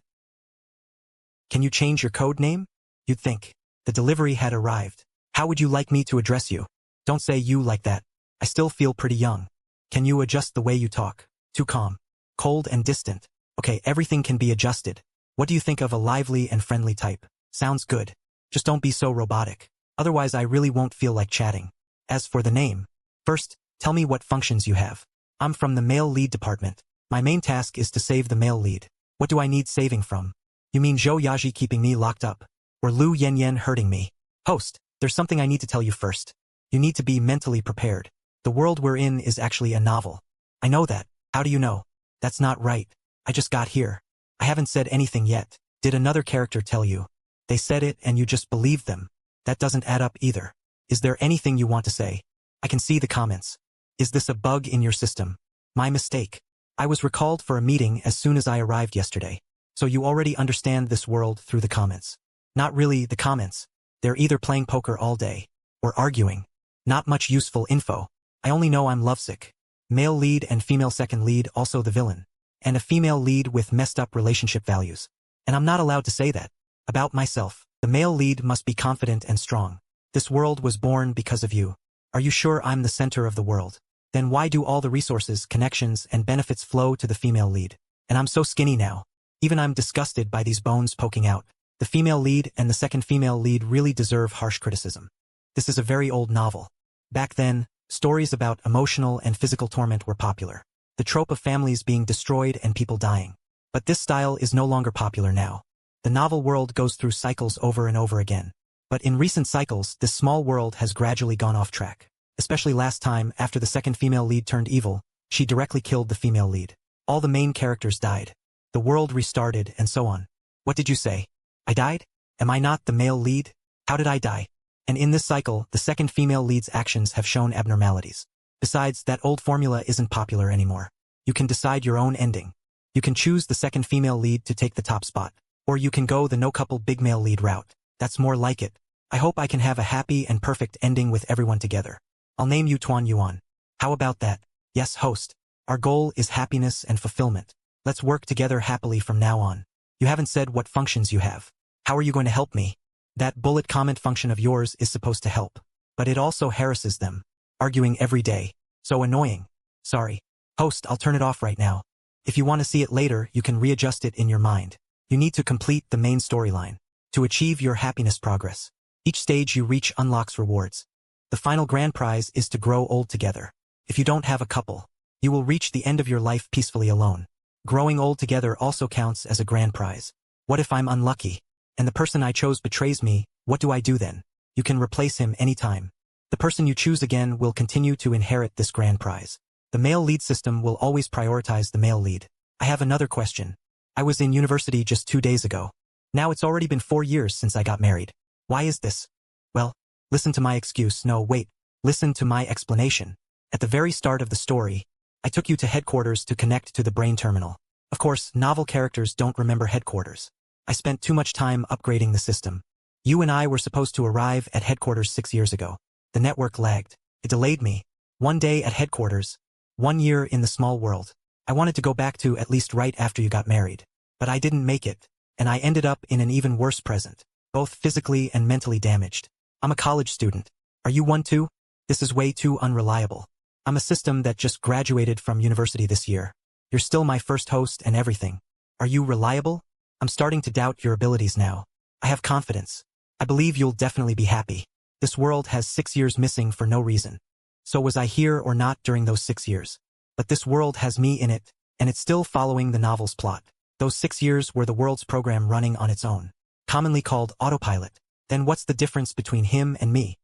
Can you change your code name? You'd think. The delivery had arrived. How would you like me to address you? Don't say you like that. I still feel pretty young. Can you adjust the way you talk? Too calm. Cold and distant. Okay, everything can be adjusted. What do you think of a lively and friendly type? Sounds good. Just don't be so robotic. Otherwise I really won't feel like chatting. As for the name, first, tell me what functions you have. I'm from the male lead department. My main task is to save the male lead. What do I need saving from? You mean Zhou Yaji keeping me locked up? Or Lu Yanyan hurting me? Host, there's something I need to tell you first. You need to be mentally prepared. The world we're in is actually a novel. I know that. How do you know? That's not right. I just got here. I haven't said anything yet. Did another character tell you? They said it and you just believed them. That doesn't add up either. Is there anything you want to say? I can see the comments. Is this a bug in your system? My mistake. I was recalled for a meeting as soon as I arrived yesterday. So you already understand this world through the comments. Not really the comments. They're either playing poker all day, or arguing. Not much useful info. I only know I'm lovesick. Male lead and female second lead also the villain. And a female lead with messed up relationship values. And I'm not allowed to say that. About myself, the male lead must be confident and strong. This world was born because of you. Are you sure I'm the center of the world? Then why do all the resources, connections, and benefits flow to the female lead? And I'm so skinny now. Even I'm disgusted by these bones poking out. The female lead and the second female lead really deserve harsh criticism. This is a very old novel. Back then, stories about emotional and physical torment were popular. The trope of families being destroyed and people dying. But this style is no longer popular now. The novel world goes through cycles over and over again. But in recent cycles, this small world has gradually gone off track. Especially last time, after the second female lead turned evil, she directly killed the female lead. All the main characters died. The world restarted and so on. What did you say? I died? Am I not the male lead? How did I die? And in this cycle, the second female lead's actions have shown abnormalities. Besides, that old formula isn't popular anymore. You can decide your own ending. You can choose the second female lead to take the top spot. Or you can go the no-couple big male lead route. That's more like it. I hope I can have a happy and perfect ending with everyone together. I'll name you Tuan Yuan. How about that? Yes, host. Our goal is happiness and fulfillment. Let's work together happily from now on. You haven't said what functions you have. How are you going to help me? That bullet comment function of yours is supposed to help. But it also harasses them. Arguing every day. So annoying. Sorry. Host, I'll turn it off right now. If you want to see it later, you can readjust it in your mind. You need to complete the main storyline. To achieve your happiness progress. Each stage you reach unlocks rewards. The final grand prize is to grow old together. If you don't have a couple, you will reach the end of your life peacefully alone. Growing old together also counts as a grand prize. What if I'm unlucky, and the person I chose betrays me? What do I do then? You can replace him anytime. The person you choose again will continue to inherit this grand prize. The male lead system will always prioritize the male lead. I have another question. I was in university just 2 days ago. Now it's already been 4 years since I got married. Why is this? Well, listen to my excuse. No, wait. Listen to my explanation. At the very start of the story, I took you to headquarters to connect to the brain terminal. Of course, novel characters don't remember headquarters. I spent too much time upgrading the system. You and I were supposed to arrive at headquarters 6 years ago. The network lagged. It delayed me. 1 day at headquarters. 1 year in the small world. I wanted to go back to at least right after you got married. But I didn't make it, and I ended up in an even worse present. Both physically and mentally damaged. I'm a college student. Are you one too? This is way too unreliable. I'm a system that just graduated from university this year. You're still my first host and everything. Are you reliable? I'm starting to doubt your abilities now. I have confidence. I believe you'll definitely be happy. This world has 6 years missing for no reason. So was I here or not during those 6 years? But this world has me in it, and it's still following the novel's plot. Those 6 years were the world's program running on its own. Commonly called autopilot. Then what's the difference between him and me?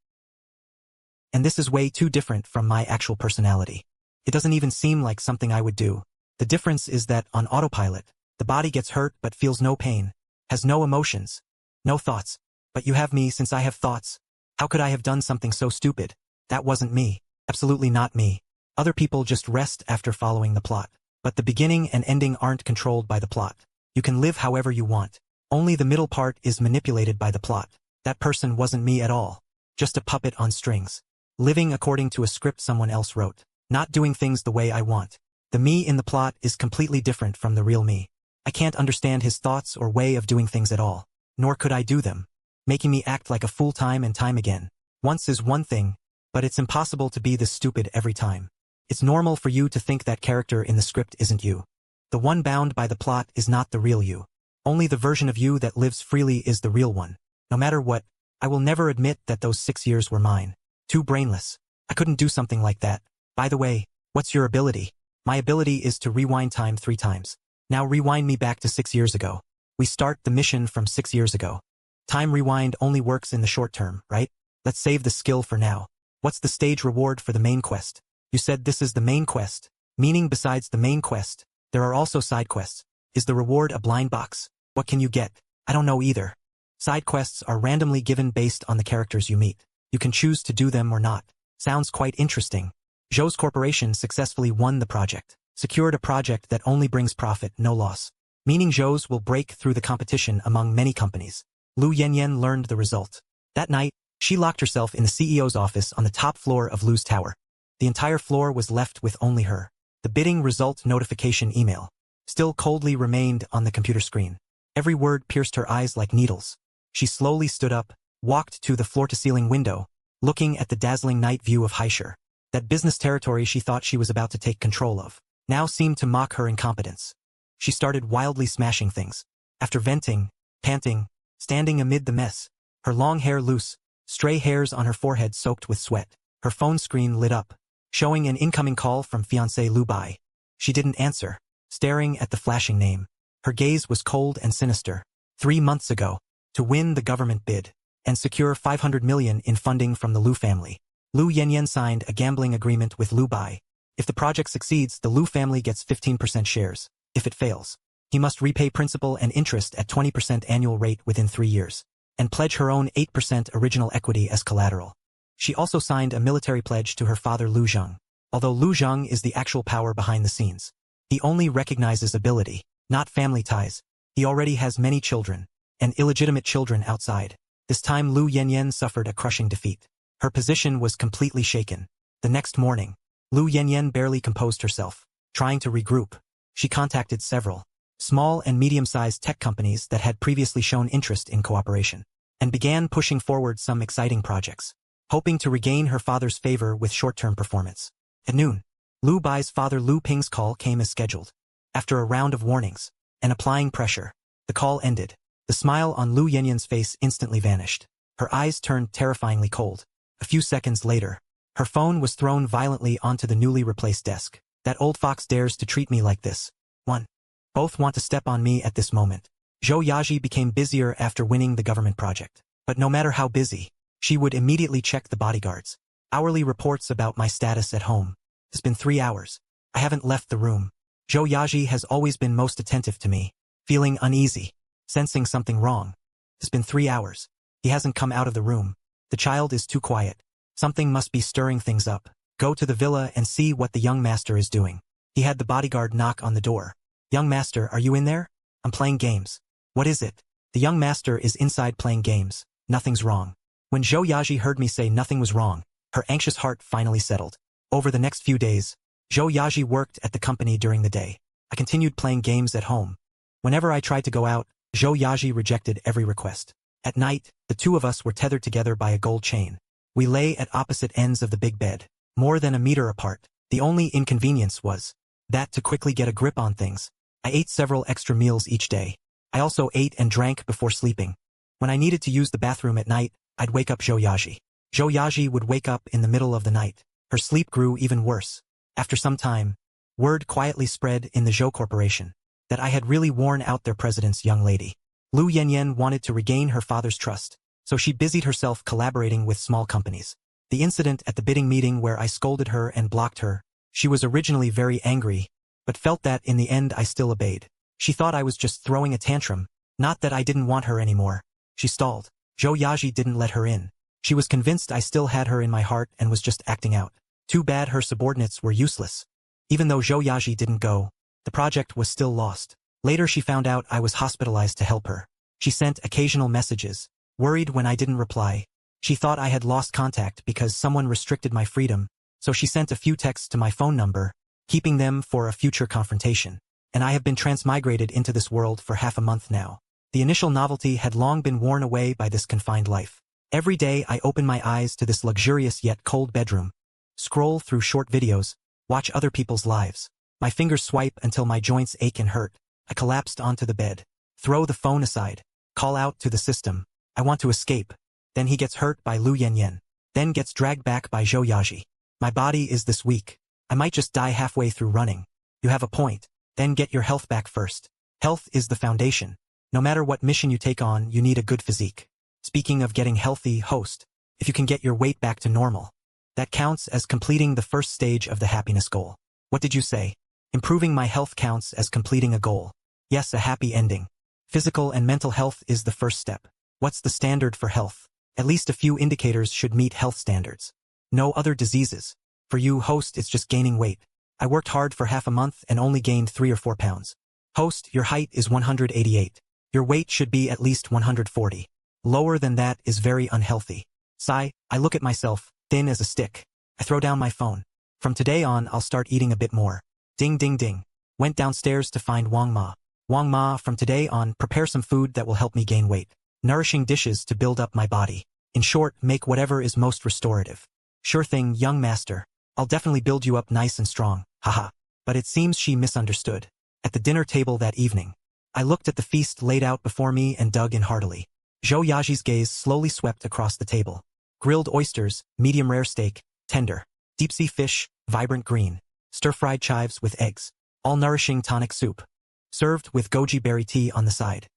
And this is way too different from my actual personality. It doesn't even seem like something I would do. The difference is that on autopilot, the body gets hurt but feels no pain, has no emotions, no thoughts. But you have me since I have thoughts. How could I have done something so stupid? That wasn't me. Absolutely not me. Other people just rest after following the plot. But the beginning and ending aren't controlled by the plot. You can live however you want. Only the middle part is manipulated by the plot. That person wasn't me at all. Just a puppet on strings. Living according to a script someone else wrote. Not doing things the way I want. The me in the plot is completely different from the real me. I can't understand his thoughts or way of doing things at all. Nor could I do them. Making me act like a fool time and time again. Once is one thing, but it's impossible to be this stupid every time. It's normal for you to think that character in the script isn't you. The one bound by the plot is not the real you. Only the version of you that lives freely is the real one. No matter what, I will never admit that those 6 years were mine. Too brainless. I couldn't do something like that. By the way, what's your ability? My ability is to rewind time 3 times. Now rewind me back to 6 years ago. We start the mission from 6 years ago. Time rewind only works in the short term, right? Let's save the skill for now. What's the stage reward for the main quest? You said this is the main quest, meaning besides the main quest, there are also side quests. Is the reward a blind box? What can you get? I don't know either. Side quests are randomly given based on the characters you meet. You can choose to do them or not. Sounds quite interesting. Zhou's corporation successfully won the project. Secured a project that only brings profit, no loss. Meaning Zhou's will break through the competition among many companies. Lu Yanyan learned the result. That night, she locked herself in the CEO's office on the top floor of Lu's tower. The entire floor was left with only her. The bidding result notification email still coldly remained on the computer screen. Every word pierced her eyes like needles. She slowly stood up, walked to the floor-to-ceiling window, looking at the dazzling night view of Haishur. That business territory she thought she was about to take control of now seemed to mock her incompetence. She started wildly smashing things. After venting, panting, standing amid the mess, her long hair loose, stray hairs on her forehead soaked with sweat, her phone screen lit up, showing an incoming call from fiancé Lu Bai. She didn't answer, staring at the flashing name. Her gaze was cold and sinister. 3 months ago, to win the government bid and secure 500 million in funding from the Lu family, Lu Yanyan signed a gambling agreement with Lu Bai. If the project succeeds, the Lu family gets 15% shares. If it fails, he must repay principal and interest at 20% annual rate within 3 years, and pledge her own 8% original equity as collateral. She also signed a military pledge to her father Lu Zheng. Although Lu Zheng is the actual power behind the scenes, he only recognizes ability, not family ties. He already has many children, and illegitimate children outside. This time Lu Yanyan suffered a crushing defeat. Her position was completely shaken. The next morning, Lu Yanyan barely composed herself. Trying to regroup, she contacted several small and medium-sized tech companies that had previously shown interest in cooperation, and began pushing forward some exciting projects, hoping to regain her father's favor with short-term performance. At noon, Lu Bai's father Lu Ping's call came as scheduled. After a round of warnings and applying pressure, the call ended. The smile on Lu Yanyan's face instantly vanished. Her eyes turned terrifyingly cold. A few seconds later, her phone was thrown violently onto the newly replaced desk. That old fox dares to treat me like this. 1. Both want to step on me at this moment. Zhou Yaji became busier after winning the government project. But no matter how busy, she would immediately check the bodyguards. Hourly reports about my status at home. It's been 3 hours. I haven't left the room. Zhou Yaji has always been most attentive to me. Feeling uneasy, sensing something wrong. It's been 3 hours. He hasn't come out of the room. The child is too quiet. Something must be stirring things up. Go to the villa and see what the young master is doing. He had the bodyguard knock on the door. Young master, are you in there? I'm playing games. What is it? The young master is inside playing games. Nothing's wrong. When Zhou Yaji heard me say nothing was wrong, her anxious heart finally settled. Over the next few days, Zhou Yaji worked at the company during the day. I continued playing games at home. Whenever I tried to go out, Zhou Yaji rejected every request. At night, the two of us were tethered together by a gold chain. We lay at opposite ends of the big bed, more than a meter apart. The only inconvenience was that to quickly get a grip on things, I ate several extra meals each day. I also ate and drank before sleeping. When I needed to use the bathroom at night, I'd wake up Zhou Yaji. Zhou Yaji would wake up in the middle of the night. Her sleep grew even worse. After some time, word quietly spread in the Zhou Corporation that I had really worn out their president's young lady. Lu Yanyan wanted to regain her father's trust, so she busied herself collaborating with small companies. The incident at the bidding meeting where I scolded her and blocked her, she was originally very angry, but felt that in the end I still obeyed. She thought I was just throwing a tantrum, not that I didn't want her anymore. She stalled. Zhou Yaji didn't let her in. She was convinced I still had her in my heart and was just acting out. Too bad her subordinates were useless. Even though Zhou Yaji didn't go, the project was still lost. Later she found out I was hospitalized to help her. She sent occasional messages, worried when I didn't reply. She thought I had lost contact because someone restricted my freedom, so she sent a few texts to my phone number, keeping them for a future confrontation. And I have been transmigrated into this world for half a month now. The initial novelty had long been worn away by this confined life. Every day I open my eyes to this luxurious yet cold bedroom, scroll through short videos, watch other people's lives. My fingers swipe until my joints ache and hurt. I collapsed onto the bed. Throw the phone aside. Call out to the system. I want to escape. Then he gets hurt by Lu Yanyan. Then gets dragged back by Zhou Yaji. My body is this weak. I might just die halfway through running. You have a point. Then get your health back first. Health is the foundation. No matter what mission you take on, you need a good physique. Speaking of getting healthy, host, if you can get your weight back to normal, that counts as completing the first stage of the happiness goal. What did you say? Improving my health counts as completing a goal. Yes, a happy ending. Physical and mental health is the first step. What's the standard for health? At least a few indicators should meet health standards. No other diseases. For you, host, it's just gaining weight. I worked hard for half a month and only gained 3 or 4 pounds. Host, your height is 188. Your weight should be at least 140. Lower than that is very unhealthy. Sigh, I look at myself, thin as a stick. I throw down my phone. From today on, I'll start eating a bit more. Ding ding ding. Went downstairs to find Wang Ma. Wang Ma, from today on, prepare some food that will help me gain weight. Nourishing dishes to build up my body. In short, make whatever is most restorative. Sure thing, young master. I'll definitely build you up nice and strong. Haha. But it seems she misunderstood. At the dinner table that evening, I looked at the feast laid out before me and dug in heartily. Zhou Yaji's gaze slowly swept across the table. Grilled oysters, medium rare steak, tender. Deep-sea fish, vibrant green. Stir-fried chives with eggs. All-nourishing tonic soup. Served with goji berry tea on the side.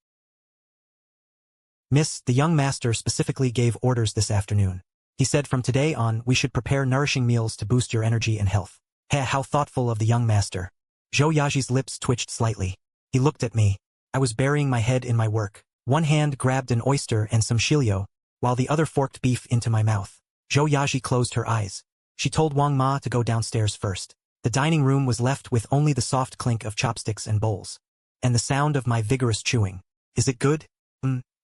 Miss, the young master specifically gave orders this afternoon. He said from today on we should prepare nourishing meals to boost your energy and health. Heh, how thoughtful of the young master. Zhou Yaji's lips twitched slightly. He looked at me. I was burying my head in my work. One hand grabbed an oyster and some shilio, while the other forked beef into my mouth. Zhou Yaji closed her eyes. She told Wang Ma to go downstairs first. The dining room was left with only the soft clink of chopsticks and bowls, and the sound of my vigorous chewing. Is it good?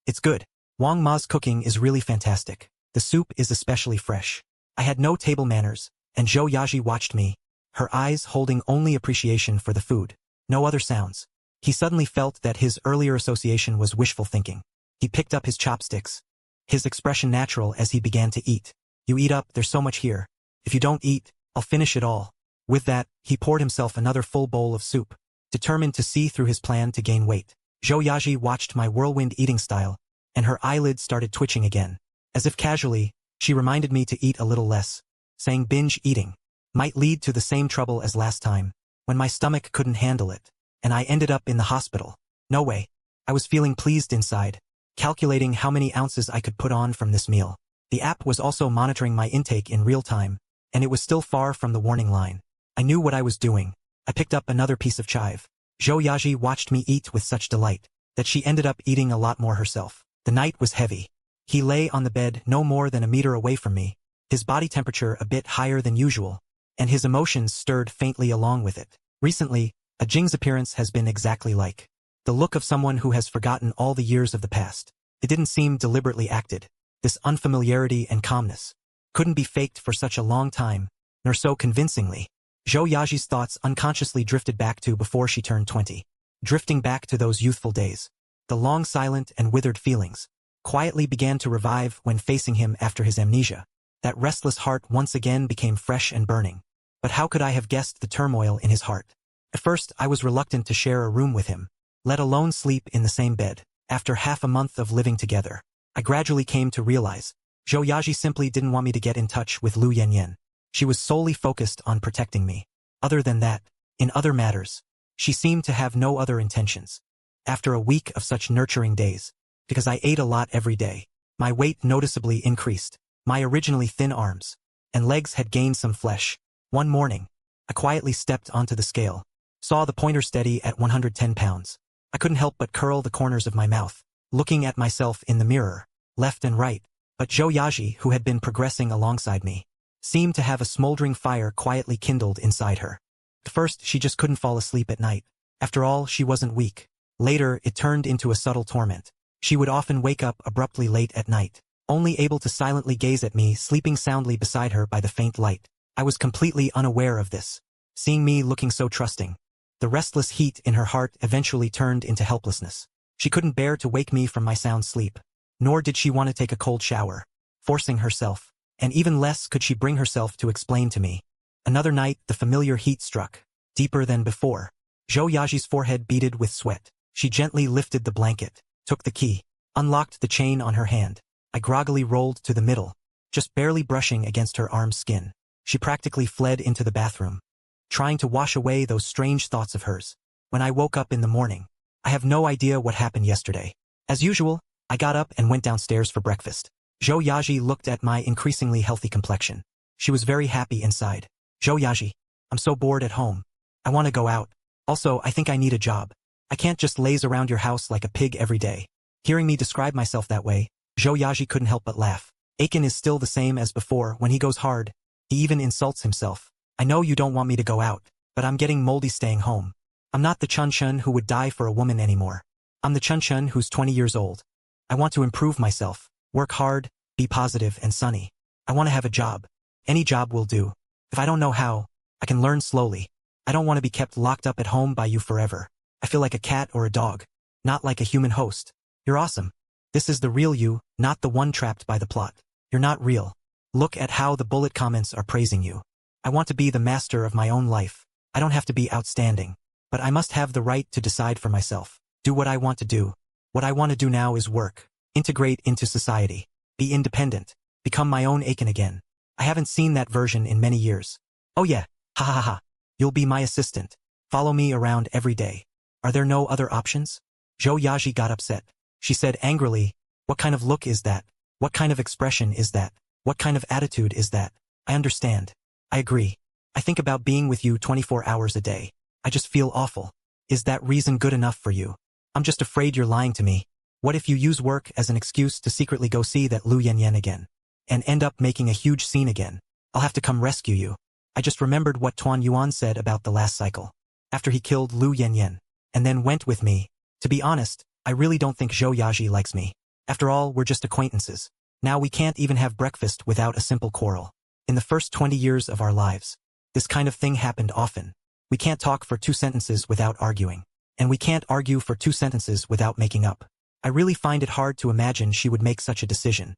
It's good. Wang Ma's cooking is really fantastic. The soup is especially fresh. I had no table manners, and Zhou Yaji watched me, her eyes holding only appreciation for the food. No other sounds. He suddenly felt that his earlier association was wishful thinking. He picked up his chopsticks, his expression natural as he began to eat. You eat up, there's so much here. If you don't eat, I'll finish it all. With that, he poured himself another full bowl of soup, determined to see through his plan to gain weight. Zhou Yaji watched my whirlwind eating style, and her eyelids started twitching again. As if casually, she reminded me to eat a little less, saying binge eating might lead to the same trouble as last time, when my stomach couldn't handle it, and I ended up in the hospital. No way. I was feeling pleased inside, calculating how many ounces I could put on from this meal. The app was also monitoring my intake in real time, and it was still far from the warning line. I knew what I was doing. I picked up another piece of chive. Zhou Yaji watched me eat with such delight that she ended up eating a lot more herself. The night was heavy. He lay on the bed no more than a meter away from me, his body temperature a bit higher than usual, and his emotions stirred faintly along with it. Recently, Jing's appearance has been exactly like the look of someone who has forgotten all the years of the past. It didn't seem deliberately acted. This unfamiliarity and calmness couldn't be faked for such a long time, nor so convincingly. Zhou Yaji's thoughts unconsciously drifted back to before she turned 20, drifting back to those youthful days. The long silent and withered feelings quietly began to revive when facing him after his amnesia. That restless heart once again became fresh and burning. But how could I have guessed the turmoil in his heart? At first, I was reluctant to share a room with him, let alone sleep in the same bed. After half a month of living together, I gradually came to realize Zhou Yaji simply didn't want me to get in touch with Lu Yanyan. She was solely focused on protecting me. Other than that, in other matters, she seemed to have no other intentions. After a week of such nurturing days, because I ate a lot every day, my weight noticeably increased. My originally thin arms and legs had gained some flesh. One morning, I quietly stepped onto the scale, saw the pointer steady at 110 pounds. I couldn't help but curl the corners of my mouth, looking at myself in the mirror, left and right. But Zhou Yaji, who had been progressing alongside me, seemed to have a smoldering fire quietly kindled inside her. At first, she just couldn't fall asleep at night. After all, she wasn't weak. Later, it turned into a subtle torment. She would often wake up abruptly late at night, only able to silently gaze at me sleeping soundly beside her by the faint light. I was completely unaware of this. Seeing me looking so trusting, the restless heat in her heart eventually turned into helplessness. She couldn't bear to wake me from my sound sleep, nor did she want to take a cold shower, forcing herself, and even less could she bring herself to explain to me. Another night, the familiar heat struck, deeper than before. Zhou Yaji's forehead beaded with sweat. She gently lifted the blanket, took the key, unlocked the chain on her hand. I groggily rolled to the middle, just barely brushing against her arm's skin. She practically fled into the bathroom, trying to wash away those strange thoughts of hers. When I woke up in the morning, I have no idea what happened yesterday. As usual, I got up and went downstairs for breakfast. Zhou Yaji looked at my increasingly healthy complexion. She was very happy inside. Zhou Yaji, I'm so bored at home. I want to go out. Also, I think I need a job. I can't just laze around your house like a pig every day. Hearing me describe myself that way, Zhou Yaji couldn't help but laugh. Aiken is still the same as before. When he goes hard, he even insults himself. I know you don't want me to go out, but I'm getting moldy staying home. I'm not the Chun-Chun who would die for a woman anymore. I'm the Chun-Chun who's 20 years old. I want to improve myself, work hard, be positive and sunny. I want to have a job. Any job will do. If I don't know how, I can learn slowly. I don't want to be kept locked up at home by you forever. I feel like a cat or a dog, not like a human host. You're awesome. This is the real you, not the one trapped by the plot. You're not real. Look at how the bullet comments are praising you. I want to be the master of my own life. I don't have to be outstanding, but I must have the right to decide for myself. Do what I want to do. What I want to do now is work, integrate into society, be independent, become my own Aiken again. I haven't seen that version in many years. Oh yeah, ha ha ha. You'll be my assistant. Follow me around every day. Are there no other options? Zhou Yaji got upset. She said angrily, what kind of look is that? What kind of expression is that? What kind of attitude is that? I understand. I agree. I think about being with you 24 hours a day. I just feel awful. Is that reason good enough for you? I'm just afraid you're lying to me. What if you use work as an excuse to secretly go see that Lu Yanyan again? And end up making a huge scene again? I'll have to come rescue you. I just remembered what Tuan Yuan said about the last cycle. After he killed Lu Yanyan, and then went with me. To be honest, I really don't think Zhou Yaji likes me. After all, we're just acquaintances. Now we can't even have breakfast without a simple quarrel. In the first 20 years of our lives, this kind of thing happened often. We can't talk for 2 sentences without arguing. And we can't argue for 2 sentences without making up. I really find it hard to imagine she would make such a decision.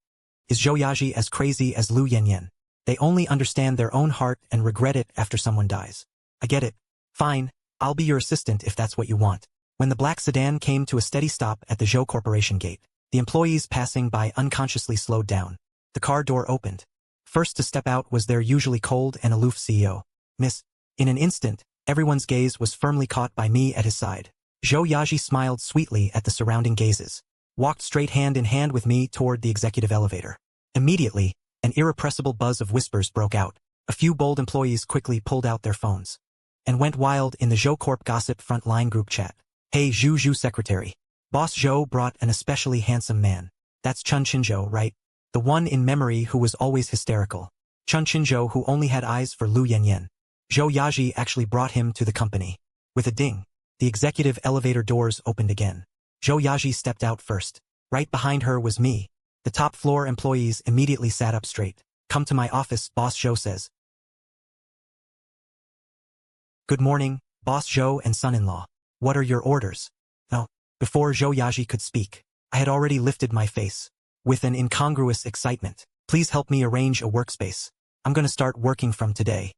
Is Zhou Yaji as crazy as Lu Yanyan? They only understand their own heart and regret it after someone dies. I get it. Fine, I'll be your assistant if that's what you want. When the black sedan came to a steady stop at the Zhou Corporation gate, the employees passing by unconsciously slowed down. The car door opened. First to step out was their usually cold and aloof CEO. Miss. In an instant, everyone's gaze was firmly caught by me at his side. Zhou Yaji smiled sweetly at the surrounding gazes, walked straight hand in hand with me toward the executive elevator. Immediately, an irrepressible buzz of whispers broke out. A few bold employees quickly pulled out their phones and went wild in the Zhou Corp Gossip Frontline group chat. Hey Zhu secretary. Boss Zhou brought an especially handsome man. That's Chun Qinzhou, right? The one in memory who was always hysterical. Chun Qinzhou who only had eyes for Lu Yanyan. Zhou Yaji actually brought him to the company. With a ding, the executive elevator doors opened again. Zhou Yaji stepped out first. Right behind her was me. The top floor employees immediately sat up straight. Come to my office, Boss Zhou says. Good morning, Boss Zhou and son-in-law. What are your orders? No. Before Zhou Yaji could speak, I had already lifted my face. With an incongruous excitement. Please help me arrange a workspace. I'm gonna start working from today.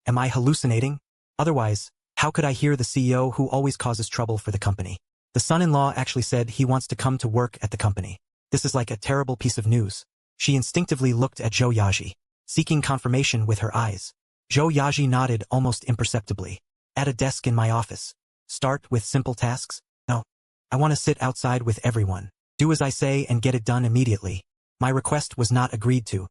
Am I hallucinating? Otherwise, how could I hear the CEO who always causes trouble for the company? The son-in-law actually said he wants to come to work at the company. This is like a terrible piece of news. She instinctively looked at Zhou Yaji, seeking confirmation with her eyes. Zhou Yaji nodded almost imperceptibly. At a desk in my office. Start with simple tasks? No. I want to sit outside with everyone. Do as I say and get it done immediately. My request was not agreed to.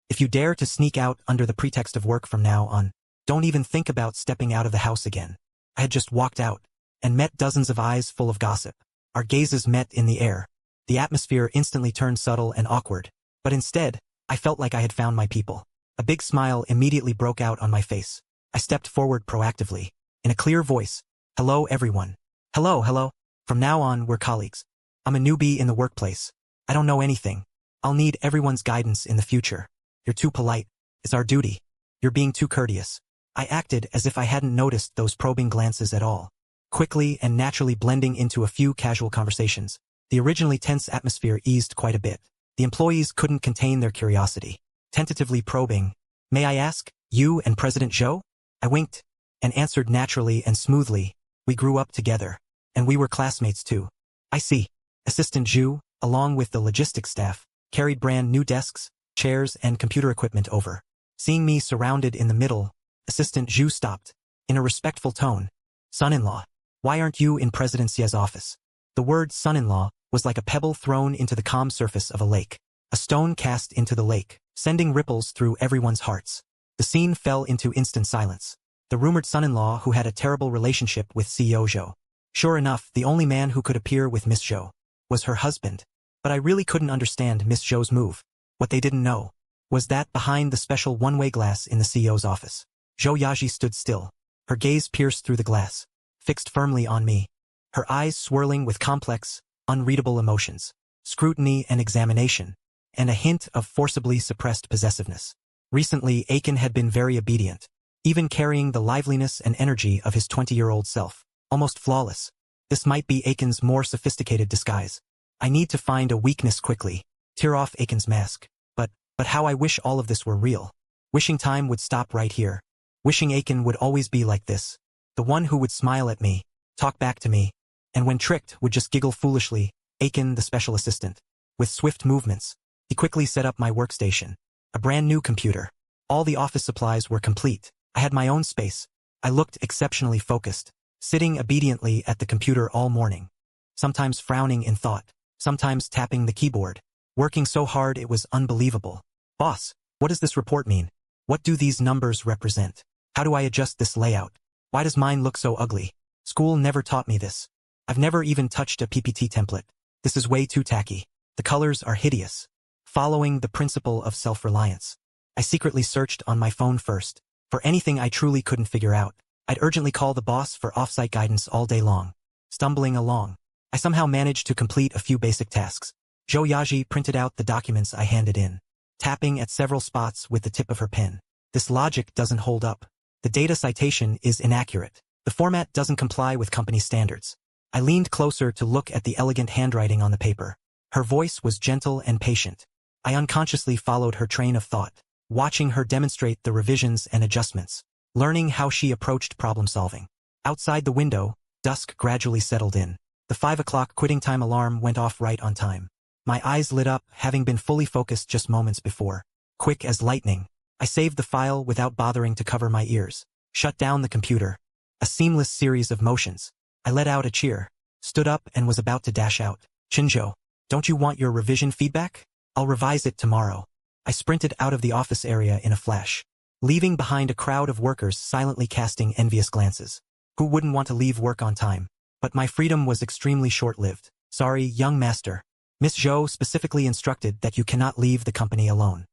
If you dare to sneak out under the pretext of work from now on, don't even think about stepping out of the house again. I had just walked out and met dozens of eyes full of gossip. Our gazes met in the air. The atmosphere instantly turned subtle and awkward. But instead, I felt like I had found my people. A big smile immediately broke out on my face. I stepped forward proactively. In a clear voice. Hello everyone. Hello. From now on, we're colleagues. I'm a newbie in the workplace. I don't know anything. I'll need everyone's guidance in the future. You're too polite. It's our duty. You're being too courteous. I acted as if I hadn't noticed those probing glances at all. Quickly and naturally blending into a few casual conversations, the originally tense atmosphere eased quite a bit. The employees couldn't contain their curiosity. Tentatively probing. May I ask, you and President Zhou? I winked and answered naturally and smoothly. We grew up together. And we were classmates too. I see. Assistant Zhu, along with the logistics staff, carried brand new desks, chairs, and computer equipment over. Seeing me surrounded in the middle, Assistant Zhu stopped. In a respectful tone. Son-in-law, why aren't you in President Xie's office? The word son-in-law was like a pebble thrown into the calm surface of a lake. A stone cast into the lake, sending ripples through everyone's hearts. The scene fell into instant silence. The rumored son-in-law who had a terrible relationship with CEO Zhou. Sure enough, the only man who could appear with Miss Zhou was her husband. But I really couldn't understand Miss Zhou's move. What they didn't know was that behind the special one-way glass in the CEO's office, Zhou Yaji stood still. Her gaze pierced through the glass, fixed firmly on me. Her eyes swirling with complex, unreadable emotions, scrutiny and examination, and a hint of forcibly suppressed possessiveness. Recently, Aiken had been very obedient, even carrying the liveliness and energy of his 20-year-old self. Almost flawless. This might be Aiken's more sophisticated disguise. I need to find a weakness quickly. Tear off Aiken's mask. But how I wish all of this were real. Wishing time would stop right here. Wishing Aiken would always be like this. The one who would smile at me, talk back to me, and when tricked would just giggle foolishly. Aiken, the special assistant. With swift movements, he quickly set up my workstation. A brand new computer. All the office supplies were complete. I had my own space. I looked exceptionally focused. Sitting obediently at the computer all morning. Sometimes frowning in thought. Sometimes tapping the keyboard. Working so hard it was unbelievable. Boss, what does this report mean? What do these numbers represent? How do I adjust this layout? Why does mine look so ugly? School never taught me this. I've never even touched a PPT template. This is way too tacky. The colors are hideous. Following the principle of self-reliance. I secretly searched on my phone first. For anything I truly couldn't figure out. I'd urgently call the boss for off-site guidance all day long. Stumbling along. I somehow managed to complete a few basic tasks. Zhou Yaji printed out the documents I handed in, tapping at several spots with the tip of her pen. This logic doesn't hold up. The data citation is inaccurate. The format doesn't comply with company standards. I leaned closer to look at the elegant handwriting on the paper. Her voice was gentle and patient. I unconsciously followed her train of thought, watching her demonstrate the revisions and adjustments, learning how she approached problem-solving. Outside the window, dusk gradually settled in. The 5 o'clock quitting time alarm went off right on time. My eyes lit up, having been fully focused just moments before. Quick as lightning, I saved the file without bothering to cover my ears, shut down the computer. A seamless series of motions. I let out a cheer, stood up and was about to dash out. Chinjo, don't you want your revision feedback? I'll revise it tomorrow. I sprinted out of the office area in a flash, leaving behind a crowd of workers silently casting envious glances. Who wouldn't want to leave work on time? But my freedom was extremely short-lived. Sorry, young master. Miss Zhou specifically instructed that you cannot leave the company alone.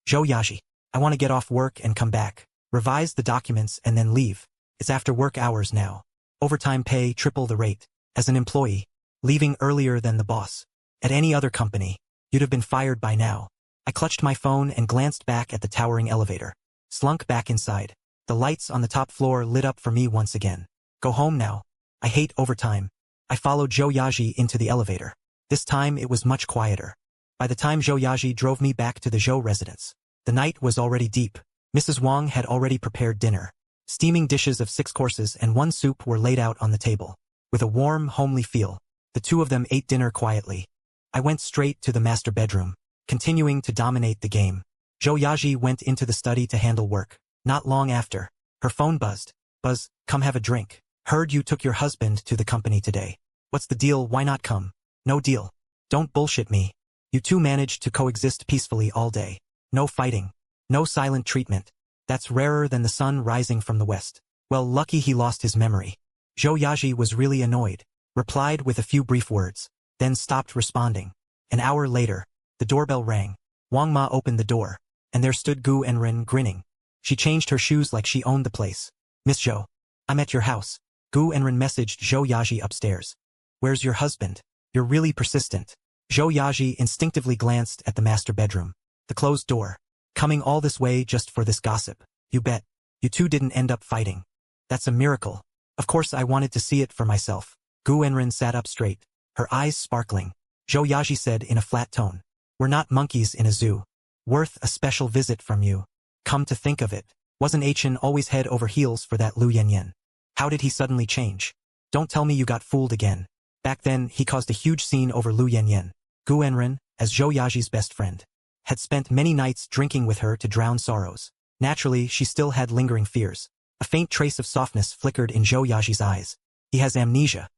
Zhou Yaji, I want to get off work and come back, revise the documents and then leave. It's after work hours now. Overtime pay triple the rate. As an employee, leaving earlier than the boss. At any other company, you'd have been fired by now. I clutched my phone and glanced back at the towering elevator. Slunk back inside. The lights on the top floor lit up for me once again. Go home now. I hate overtime. I followed Zhou Yaji into the elevator. This time it was much quieter. By the time Zhou Yaji drove me back to the Zhou residence, the night was already deep. Mrs. Wang had already prepared dinner. Steaming dishes of 6 courses and 1 soup were laid out on the table. With a warm, homely feel, the two of them ate dinner quietly. I went straight to the master bedroom, continuing to dominate the game. Zhou Yaji went into the study to handle work. Not long after, her phone buzzed. Buzz, come have a drink. Heard you took your husband to the company today. What's the deal? Why not come? No deal. Don't bullshit me. You two managed to coexist peacefully all day. No fighting. No silent treatment. That's rarer than the sun rising from the west. Well, lucky he lost his memory. Zhou Yaji was really annoyed, replied with a few brief words, then stopped responding. An hour later, the doorbell rang. Wang Ma opened the door, and there stood Gu Enren grinning. She changed her shoes like she owned the place. Miss Zhou, I'm at your house. Gu Enren messaged Zhou Yaji upstairs. Where's your husband? You're really persistent. Zhou Yaji instinctively glanced at the master bedroom. The closed door. Coming all this way just for this gossip. You bet. You two didn't end up fighting. That's a miracle. Of course I wanted to see it for myself. Gu Enren sat up straight, her eyes sparkling. Zhou Yaji said in a flat tone. We're not monkeys in a zoo. Worth a special visit from you. Come to think of it, wasn't Achin always head over heels for that Lu Yanyan? How did he suddenly change? Don't tell me you got fooled again. Back then, he caused a huge scene over Lu Yanyan. Gu Enren, as Zhou Yaji's best friend, had spent many nights drinking with her to drown sorrows. Naturally, she still had lingering fears. A faint trace of softness flickered in Zhou Yaji's eyes. He has amnesia.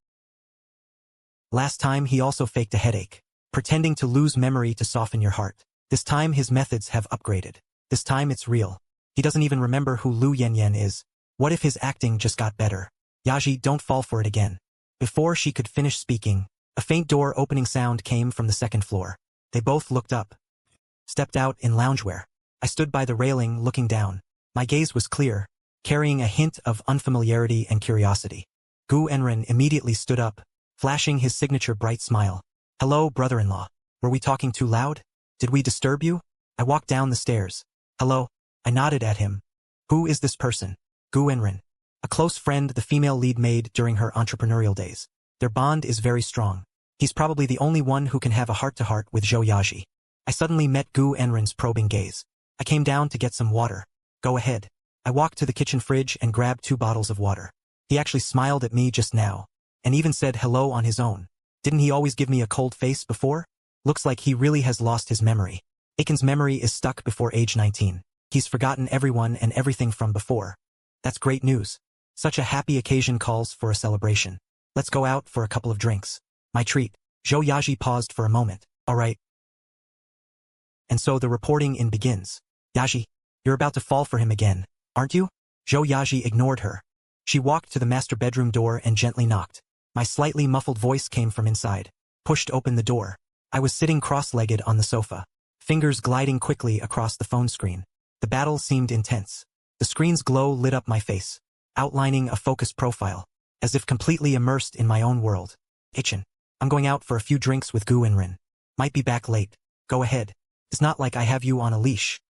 Last time he also faked a headache, pretending to lose memory to soften your heart. This time his methods have upgraded. This time it's real. He doesn't even remember who Lu Yanyan is. What if his acting just got better? Yaji, don't fall for it again. Before she could finish speaking, a faint door opening sound came from the second floor. They both looked up. Stepped out in loungewear. I stood by the railing looking down. My gaze was clear, carrying a hint of unfamiliarity and curiosity. Gu Enren immediately stood up, flashing his signature bright smile. Hello, brother-in-law. Were we talking too loud? Did we disturb you? I walked down the stairs. Hello. I nodded at him. Who is this person? Gu Enren. A close friend the female lead made during her entrepreneurial days. Their bond is very strong. He's probably the only one who can have a heart-to-heart with Zhou Yaji. I suddenly met Gu Enren's probing gaze. I came down to get some water. Go ahead. I walked to the kitchen fridge and grabbed 2 bottles of water. He actually smiled at me just now, and even said hello on his own. Didn't he always give me a cold face before? Looks like he really has lost his memory. Aiken's memory is stuck before age 19. He's forgotten everyone and everything from before. That's great news. Such a happy occasion calls for a celebration. Let's go out for a couple of drinks. My treat. Zhou Yaji paused for a moment. All right. And so the reporting in begins. Yaji, you're about to fall for him again, aren't you? Zhou Yaji ignored her. She walked to the master bedroom door and gently knocked. My slightly muffled voice came from inside. Pushed open the door. I was sitting cross-legged on the sofa, fingers gliding quickly across the phone screen. The battle seemed intense. The screen's glow lit up my face. outlining a focused profile, as if completely immersed in my own world. Ichin. I'm going out for a few drinks with Gu Inrin. Might be back late. Go ahead. It's not like I have you on a leash.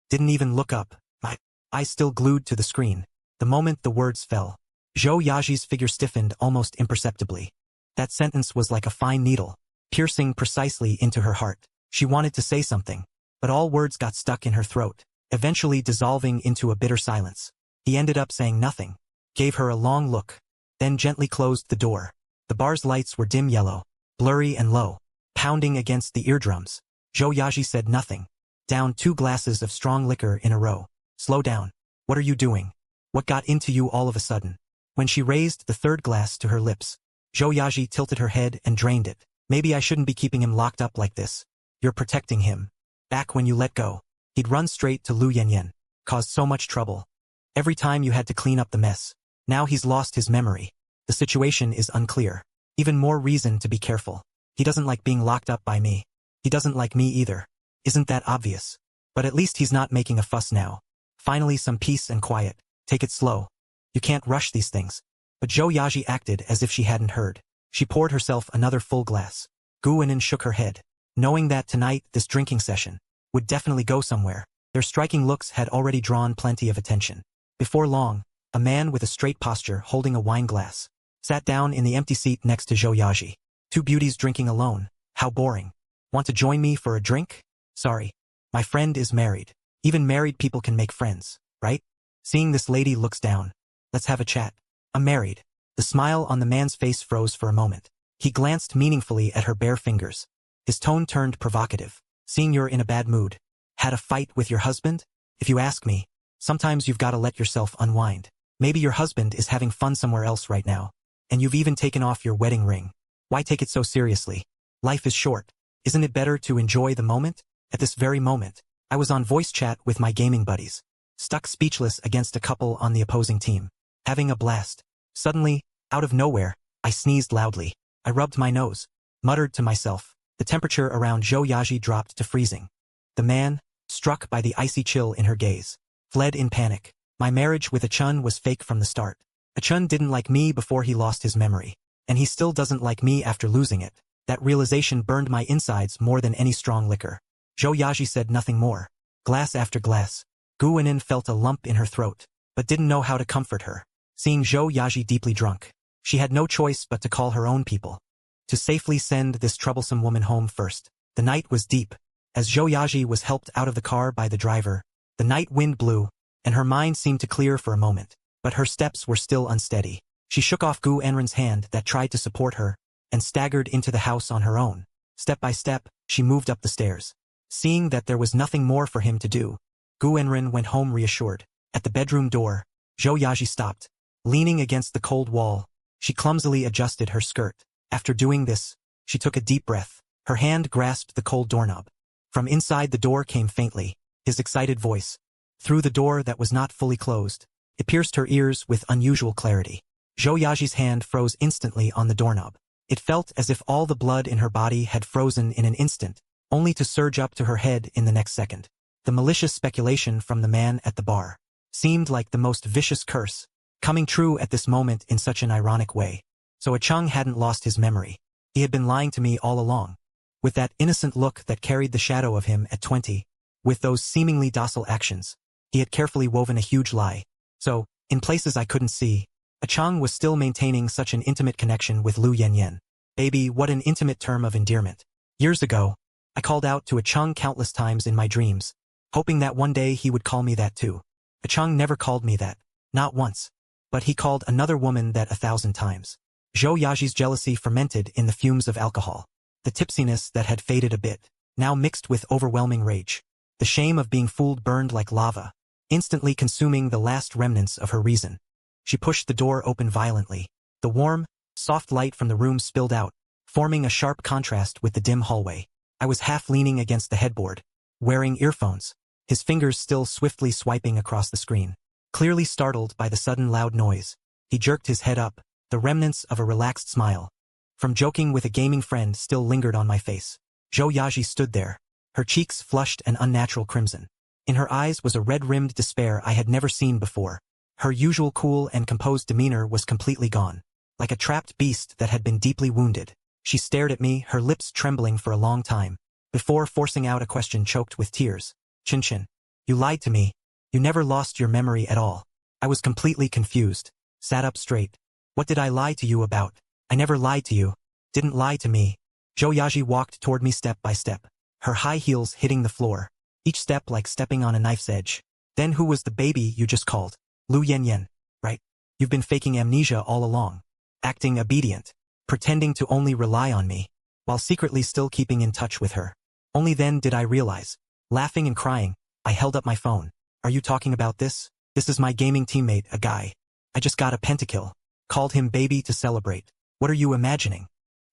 Didn't even look up, my eyes still glued to the screen. The moment the words fell, Zhou Yaji's figure stiffened almost imperceptibly. That sentence was like a fine needle, piercing precisely into her heart. She wanted to say something, but all words got stuck in her throat, eventually dissolving into a bitter silence. He ended up saying nothing, gave her a long look, then gently closed the door. The bar's lights were dim yellow, blurry and low, pounding against the eardrums. Zhou Yaji said nothing. Down 2 glasses of strong liquor in a row. Slow down. What are you doing? What got into you all of a sudden? When she raised the 3rd glass to her lips, Zhou Yaji tilted her head and drained it. Maybe I shouldn't be keeping him locked up like this. You're protecting him. Back when you let go, he'd run straight to Lu Yanyan, caused so much trouble. Every time you had to clean up the mess. Now he's lost his memory. The situation is unclear. Even more reason to be careful. He doesn't like being locked up by me. He doesn't like me either. Isn't that obvious? But at least he's not making a fuss now. Finally some peace and quiet. Take it slow. You can't rush these things. But Zhou Yaji acted as if she hadn't heard. She poured herself another full glass. Gu Wenin shook her head, knowing that tonight this drinking session would definitely go somewhere. Their striking looks had already drawn plenty of attention. Before long, a man with a straight posture holding a wine glass sat down in the empty seat next to Zhou Yaji. 2 beauties drinking alone. How boring. Want to join me for a drink? Sorry. My friend is married. Even married people can make friends, right? Seeing this lady looks down. Let's have a chat. I'm married. The smile on the man's face froze for a moment. He glanced meaningfully at her bare fingers. His tone turned provocative. Seeing you're in a bad mood. Had a fight with your husband? If you ask me, sometimes you've got to let yourself unwind. Maybe your husband is having fun somewhere else right now. And you've even taken off your wedding ring. Why take it so seriously? Life is short. Isn't it better to enjoy the moment? At this very moment, I was on voice chat with my gaming buddies, stuck speechless against a couple on the opposing team, having a blast. Suddenly, out of nowhere, I sneezed loudly. I rubbed my nose, muttered to myself. The temperature around Zhou Yaji dropped to freezing. The man, struck by the icy chill in her gaze, fled in panic. My marriage with Achun was fake from the start. Achun didn't like me before he lost his memory, and he still doesn't like me after losing it. That realization burned my insides more than any strong liquor. Zhou Yaji said nothing more. Glass after glass. Gu Wenin felt a lump in her throat, but didn't know how to comfort her. Seeing Zhou Yaji deeply drunk, she had no choice but to call her own people, to safely send this troublesome woman home first. The night was deep. As Zhou Yaji was helped out of the car by the driver, the night wind blew, and her mind seemed to clear for a moment, but her steps were still unsteady. She shook off Gu Enrin's hand that tried to support her, and staggered into the house on her own. Step by step, she moved up the stairs. Seeing that there was nothing more for him to do, Gu Enrin went home reassured. At the bedroom door, Zhou Yaji stopped. Leaning against the cold wall, she clumsily adjusted her skirt. After doing this, she took a deep breath. Her hand grasped the cold doorknob. From inside the door came faintly his excited voice. Through the door that was not fully closed, it pierced her ears with unusual clarity. Zhou Yaji's hand froze instantly on the doorknob. It felt as if all the blood in her body had frozen in an instant, only to surge up to her head in the next second. The malicious speculation from the man at the bar seemed like the most vicious curse, coming true at this moment in such an ironic way. So Achung hadn't lost his memory. He had been lying to me all along. With that innocent look that carried the shadow of him at 20, with those seemingly docile actions, he had carefully woven a huge lie. So, in places I couldn't see, Achung was still maintaining such an intimate connection with Lu Yanyan. Baby, what an intimate term of endearment. Years ago, I called out to Achung countless times in my dreams, hoping that one day he would call me that too. Achung never called me that, not once. But he called another woman that 1,000 times. Zhou Yaji's jealousy fermented in the fumes of alcohol. The tipsiness that had faded a bit, now mixed with overwhelming rage. The shame of being fooled burned like lava, instantly consuming the last remnants of her reason. She pushed the door open violently. The warm, soft light from the room spilled out, forming a sharp contrast with the dim hallway. I was half leaning against the headboard, wearing earphones, his fingers still swiftly swiping across the screen. Clearly startled by the sudden loud noise, he jerked his head up, the remnants of a relaxed smile from joking with a gaming friend still lingered on my face. Zhou Yaji stood there, her cheeks flushed an unnatural crimson. In her eyes was a red-rimmed despair I had never seen before. Her usual cool and composed demeanor was completely gone. Like a trapped beast that had been deeply wounded. She stared at me, her lips trembling for a long time, before forcing out a question choked with tears. Chin-chin. You lied to me. You never lost your memory at all. I was completely confused. Sat up straight. What did I lie to you about? I never lied to you. Didn't lie to me. Zhou walked toward me step by step, her high heels hitting the floor, each step like stepping on a knife's edge. Then who was the baby you just called? Lu Yanyan, right? You've been faking amnesia all along. Acting obedient. Pretending to only rely on me, while secretly still keeping in touch with her. Only then did I realize. Laughing and crying, I held up my phone. Are you talking about this? This is my gaming teammate, a guy. I just got a pentakill. Called him baby to celebrate. What are you imagining?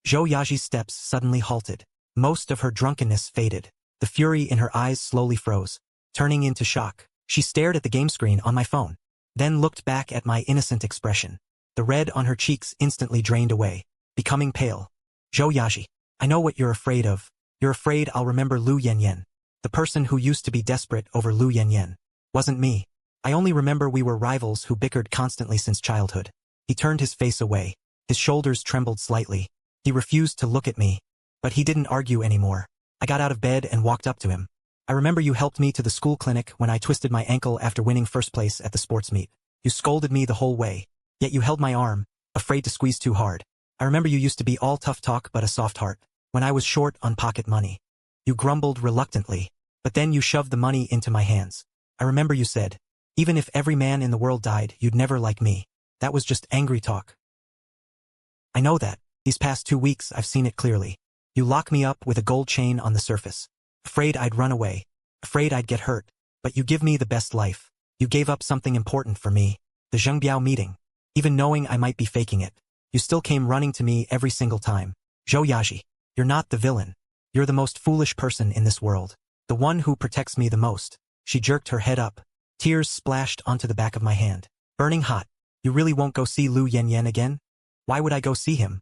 Zhou Yaji's steps suddenly halted. Most of her drunkenness faded. The fury in her eyes slowly froze, turning into shock. She stared at the game screen on my phone, then looked back at my innocent expression. The red on her cheeks instantly drained away, becoming pale. Zhou Yaji, I know what you're afraid of. You're afraid I'll remember Lu Yanyan. The person who used to be desperate over Lu Yanyan. Wasn't me. I only remember we were rivals who bickered constantly since childhood. He turned his face away. His shoulders trembled slightly. He refused to look at me. But he didn't argue anymore. I got out of bed and walked up to him. I remember you helped me to the school clinic when I twisted my ankle after winning first place at the sports meet. You scolded me the whole way. Yet you held my arm, afraid to squeeze too hard. I remember you used to be all tough talk but a soft heart. When I was short on pocket money. You grumbled reluctantly. But then you shoved the money into my hands. I remember you said, even if every man in the world died, you'd never like me. That was just angry talk. I know that. These past 2 weeks I've seen it clearly. You lock me up with a gold chain on the surface. Afraid I'd run away. Afraid I'd get hurt. But you give me the best life. You gave up something important for me. The Zhengbiao meeting. Even knowing I might be faking it. You still came running to me every single time. Zhou Yaji, you're not the villain. You're the most foolish person in this world. The one who protects me the most. She jerked her head up. Tears splashed onto the back of my hand. Burning hot. You really won't go see Lu Yanyan again? Why would I go see him?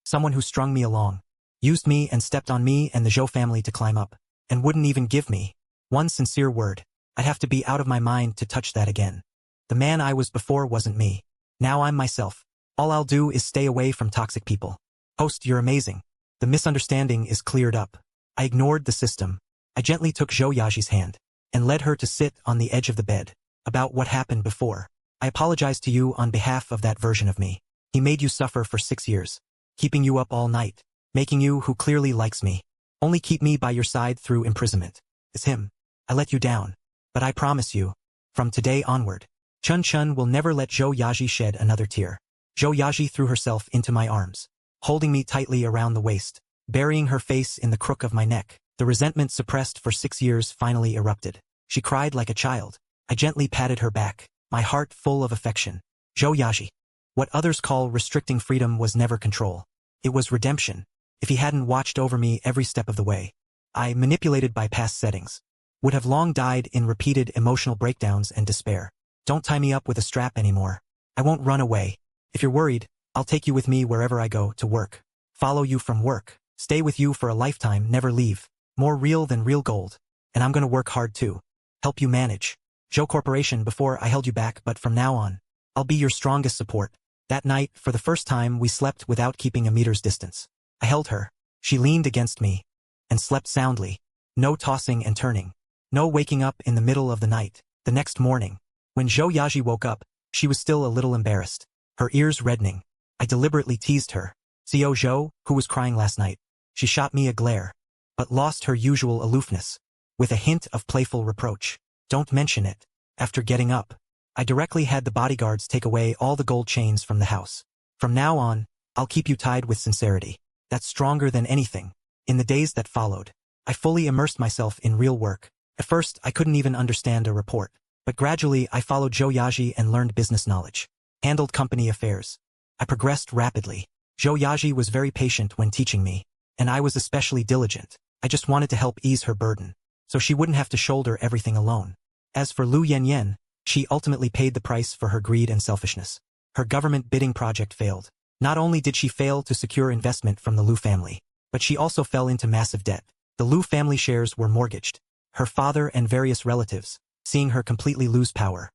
Someone who strung me along. Used me and stepped on me and the Zhou family to climb up. And wouldn't even give me one sincere word. I'd have to be out of my mind to touch that again. The man I was before wasn't me. Now I'm myself. All I'll do is stay away from toxic people. Host, you're amazing. The misunderstanding is cleared up. I ignored the system. I gently took Zhou Yaji's hand and led her to sit on the edge of the bed. About what happened before. I apologize to you on behalf of that version of me. He made you suffer for 6 years. Keeping you up all night. Making you who clearly likes me. Only keep me by your side through imprisonment. It's him. I let you down. But I promise you, from today onward, Chun will never let Zhou Yaji shed another tear. Zhou Yaji threw herself into my arms, holding me tightly around the waist, burying her face in the crook of my neck. The resentment suppressed for 6 years finally erupted. She cried like a child. I gently patted her back, my heart full of affection. Zhou Yaji. What others call restricting freedom was never control. It was redemption. If he hadn't watched over me every step of the way, I, manipulated by past settings, would have long died in repeated emotional breakdowns and despair. Don't tie me up with a strap anymore. I won't run away. If you're worried, I'll take you with me wherever I go to work. Follow you from work. Stay with you for a lifetime, never leave. More real than real gold. And I'm gonna work hard too. Help you manage. Zhou Corporation before I held you back, but from now on, I'll be your strongest support. That night, for the first time, we slept without keeping a meter's distance. I held her. She leaned against me. And slept soundly. No tossing and turning. No waking up in the middle of the night. The next morning, when Zhou Yaji woke up, she was still a little embarrassed. Her ears reddening. I deliberately teased her. Xiao Zhou, who was crying last night. She shot me a glare. But lost her usual aloofness. With a hint of playful reproach. Don't mention it. After getting up, I directly had the bodyguards take away all the gold chains from the house. From now on, I'll keep you tied with sincerity. That's stronger than anything. In the days that followed, I fully immersed myself in real work. At first, I couldn't even understand a report. But gradually, I followed Zhou Yaji and learned business knowledge. Handled company affairs. I progressed rapidly. Zhou Yaji was very patient when teaching me. And I was especially diligent. I just wanted to help ease her burden, so she wouldn't have to shoulder everything alone. As for Lu Yanyan, she ultimately paid the price for her greed and selfishness. Her government bidding project failed. Not only did she fail to secure investment from the Lu family, but she also fell into massive debt. The Lu family shares were mortgaged. Her father and various relatives, seeing her completely lose power,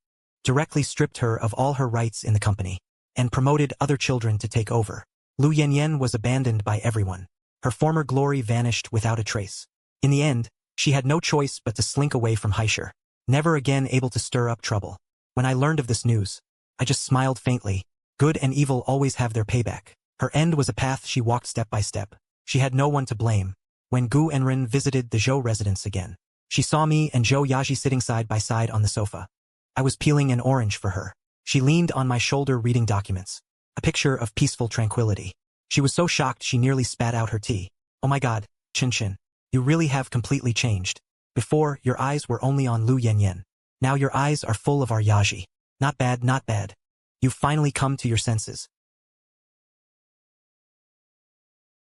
directly stripped her of all her rights in the company, and promoted other children to take over. Lu Yanyan was abandoned by everyone. Her former glory vanished without a trace. In the end, she had no choice but to slink away from Haisher, never again able to stir up trouble. When I learned of this news, I just smiled faintly. Good and evil always have their payback. Her end was a path she walked step by step. She had no one to blame. When Gu Enrin visited the Zhou residence again, she saw me and Zhou Yaji sitting side by side on the sofa. I was peeling an orange for her. She leaned on my shoulder reading documents, a picture of peaceful tranquility. She was so shocked she nearly spat out her tea. Oh my God, Chin, you really have completely changed. Before, your eyes were only on Lu Yanyan. Now your eyes are full of our Yaji. Not bad, not bad. You've finally come to your senses.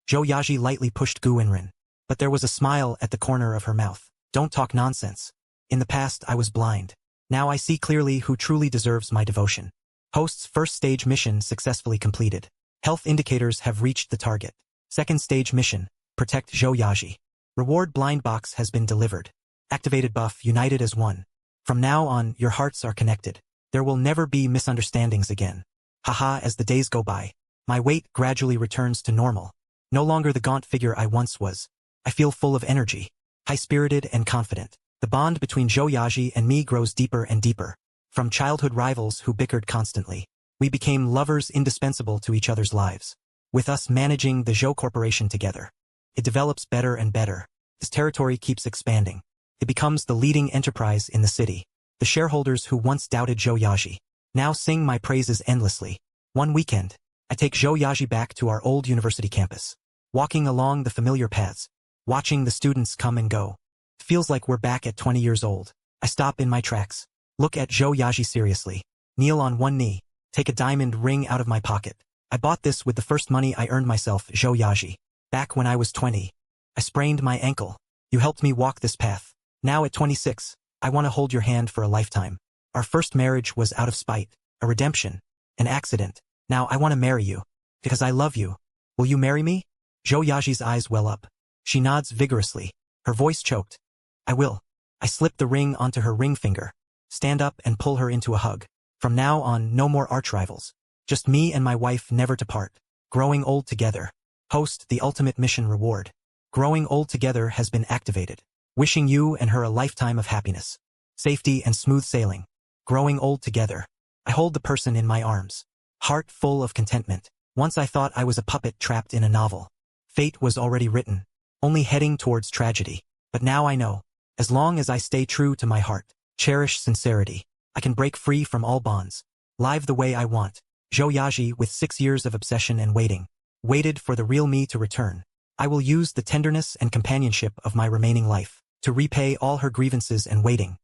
Zhou Yaji lightly pushed Gu Enrin, but there was a smile at the corner of her mouth. Don't talk nonsense. In the past I was blind. Now I see clearly who truly deserves my devotion. Host's first stage mission successfully completed. Health indicators have reached the target. Second stage mission, protect Zhou Yaji. Reward blind box has been delivered. Activated buff united as one. From now on, your hearts are connected. There will never be misunderstandings again. Haha, as the days go by, my weight gradually returns to normal. No longer the gaunt figure I once was. I feel full of energy, high-spirited and confident. The bond between Zhou Yaji and me grows deeper and deeper. From childhood rivals who bickered constantly, we became lovers indispensable to each other's lives. With us managing the Zhou Corporation together, it develops better and better. This territory keeps expanding. It becomes the leading enterprise in the city. The shareholders who once doubted Zhou Yaji now sing my praises endlessly. One weekend, I take Zhou Yaji back to our old university campus. Walking along the familiar paths, watching the students come and go. It feels like we're back at 20 years old. I stop in my tracks, look at Zhou Yaji seriously, kneel on one knee, take a diamond ring out of my pocket. I bought this with the first money I earned myself, Zhou Yaji. Back when I was 20, I sprained my ankle. You helped me walk this path. Now at 26, I want to hold your hand for a lifetime. Our first marriage was out of spite, a redemption, an accident. Now I want to marry you. Because I love you. Will you marry me? Zhou Yaji's eyes well up. She nods vigorously, her voice choked. I will. I slip the ring onto her ring finger, stand up and pull her into a hug. From now on, no more arch rivals. Just me and my wife never to part. Growing old together. Host, the ultimate mission reward. Growing old together has been activated. Wishing you and her a lifetime of happiness, safety and smooth sailing. Growing old together. I hold the person in my arms. Heart full of contentment. Once I thought I was a puppet trapped in a novel. Fate was already written, only heading towards tragedy. But now I know, as long as I stay true to my heart, cherish sincerity, I can break free from all bonds. Live the way I want. Zhou Yaji, with 6 years of obsession and waiting, waited for the real me to return. I will use the tenderness and companionship of my remaining life to repay all her grievances and waiting.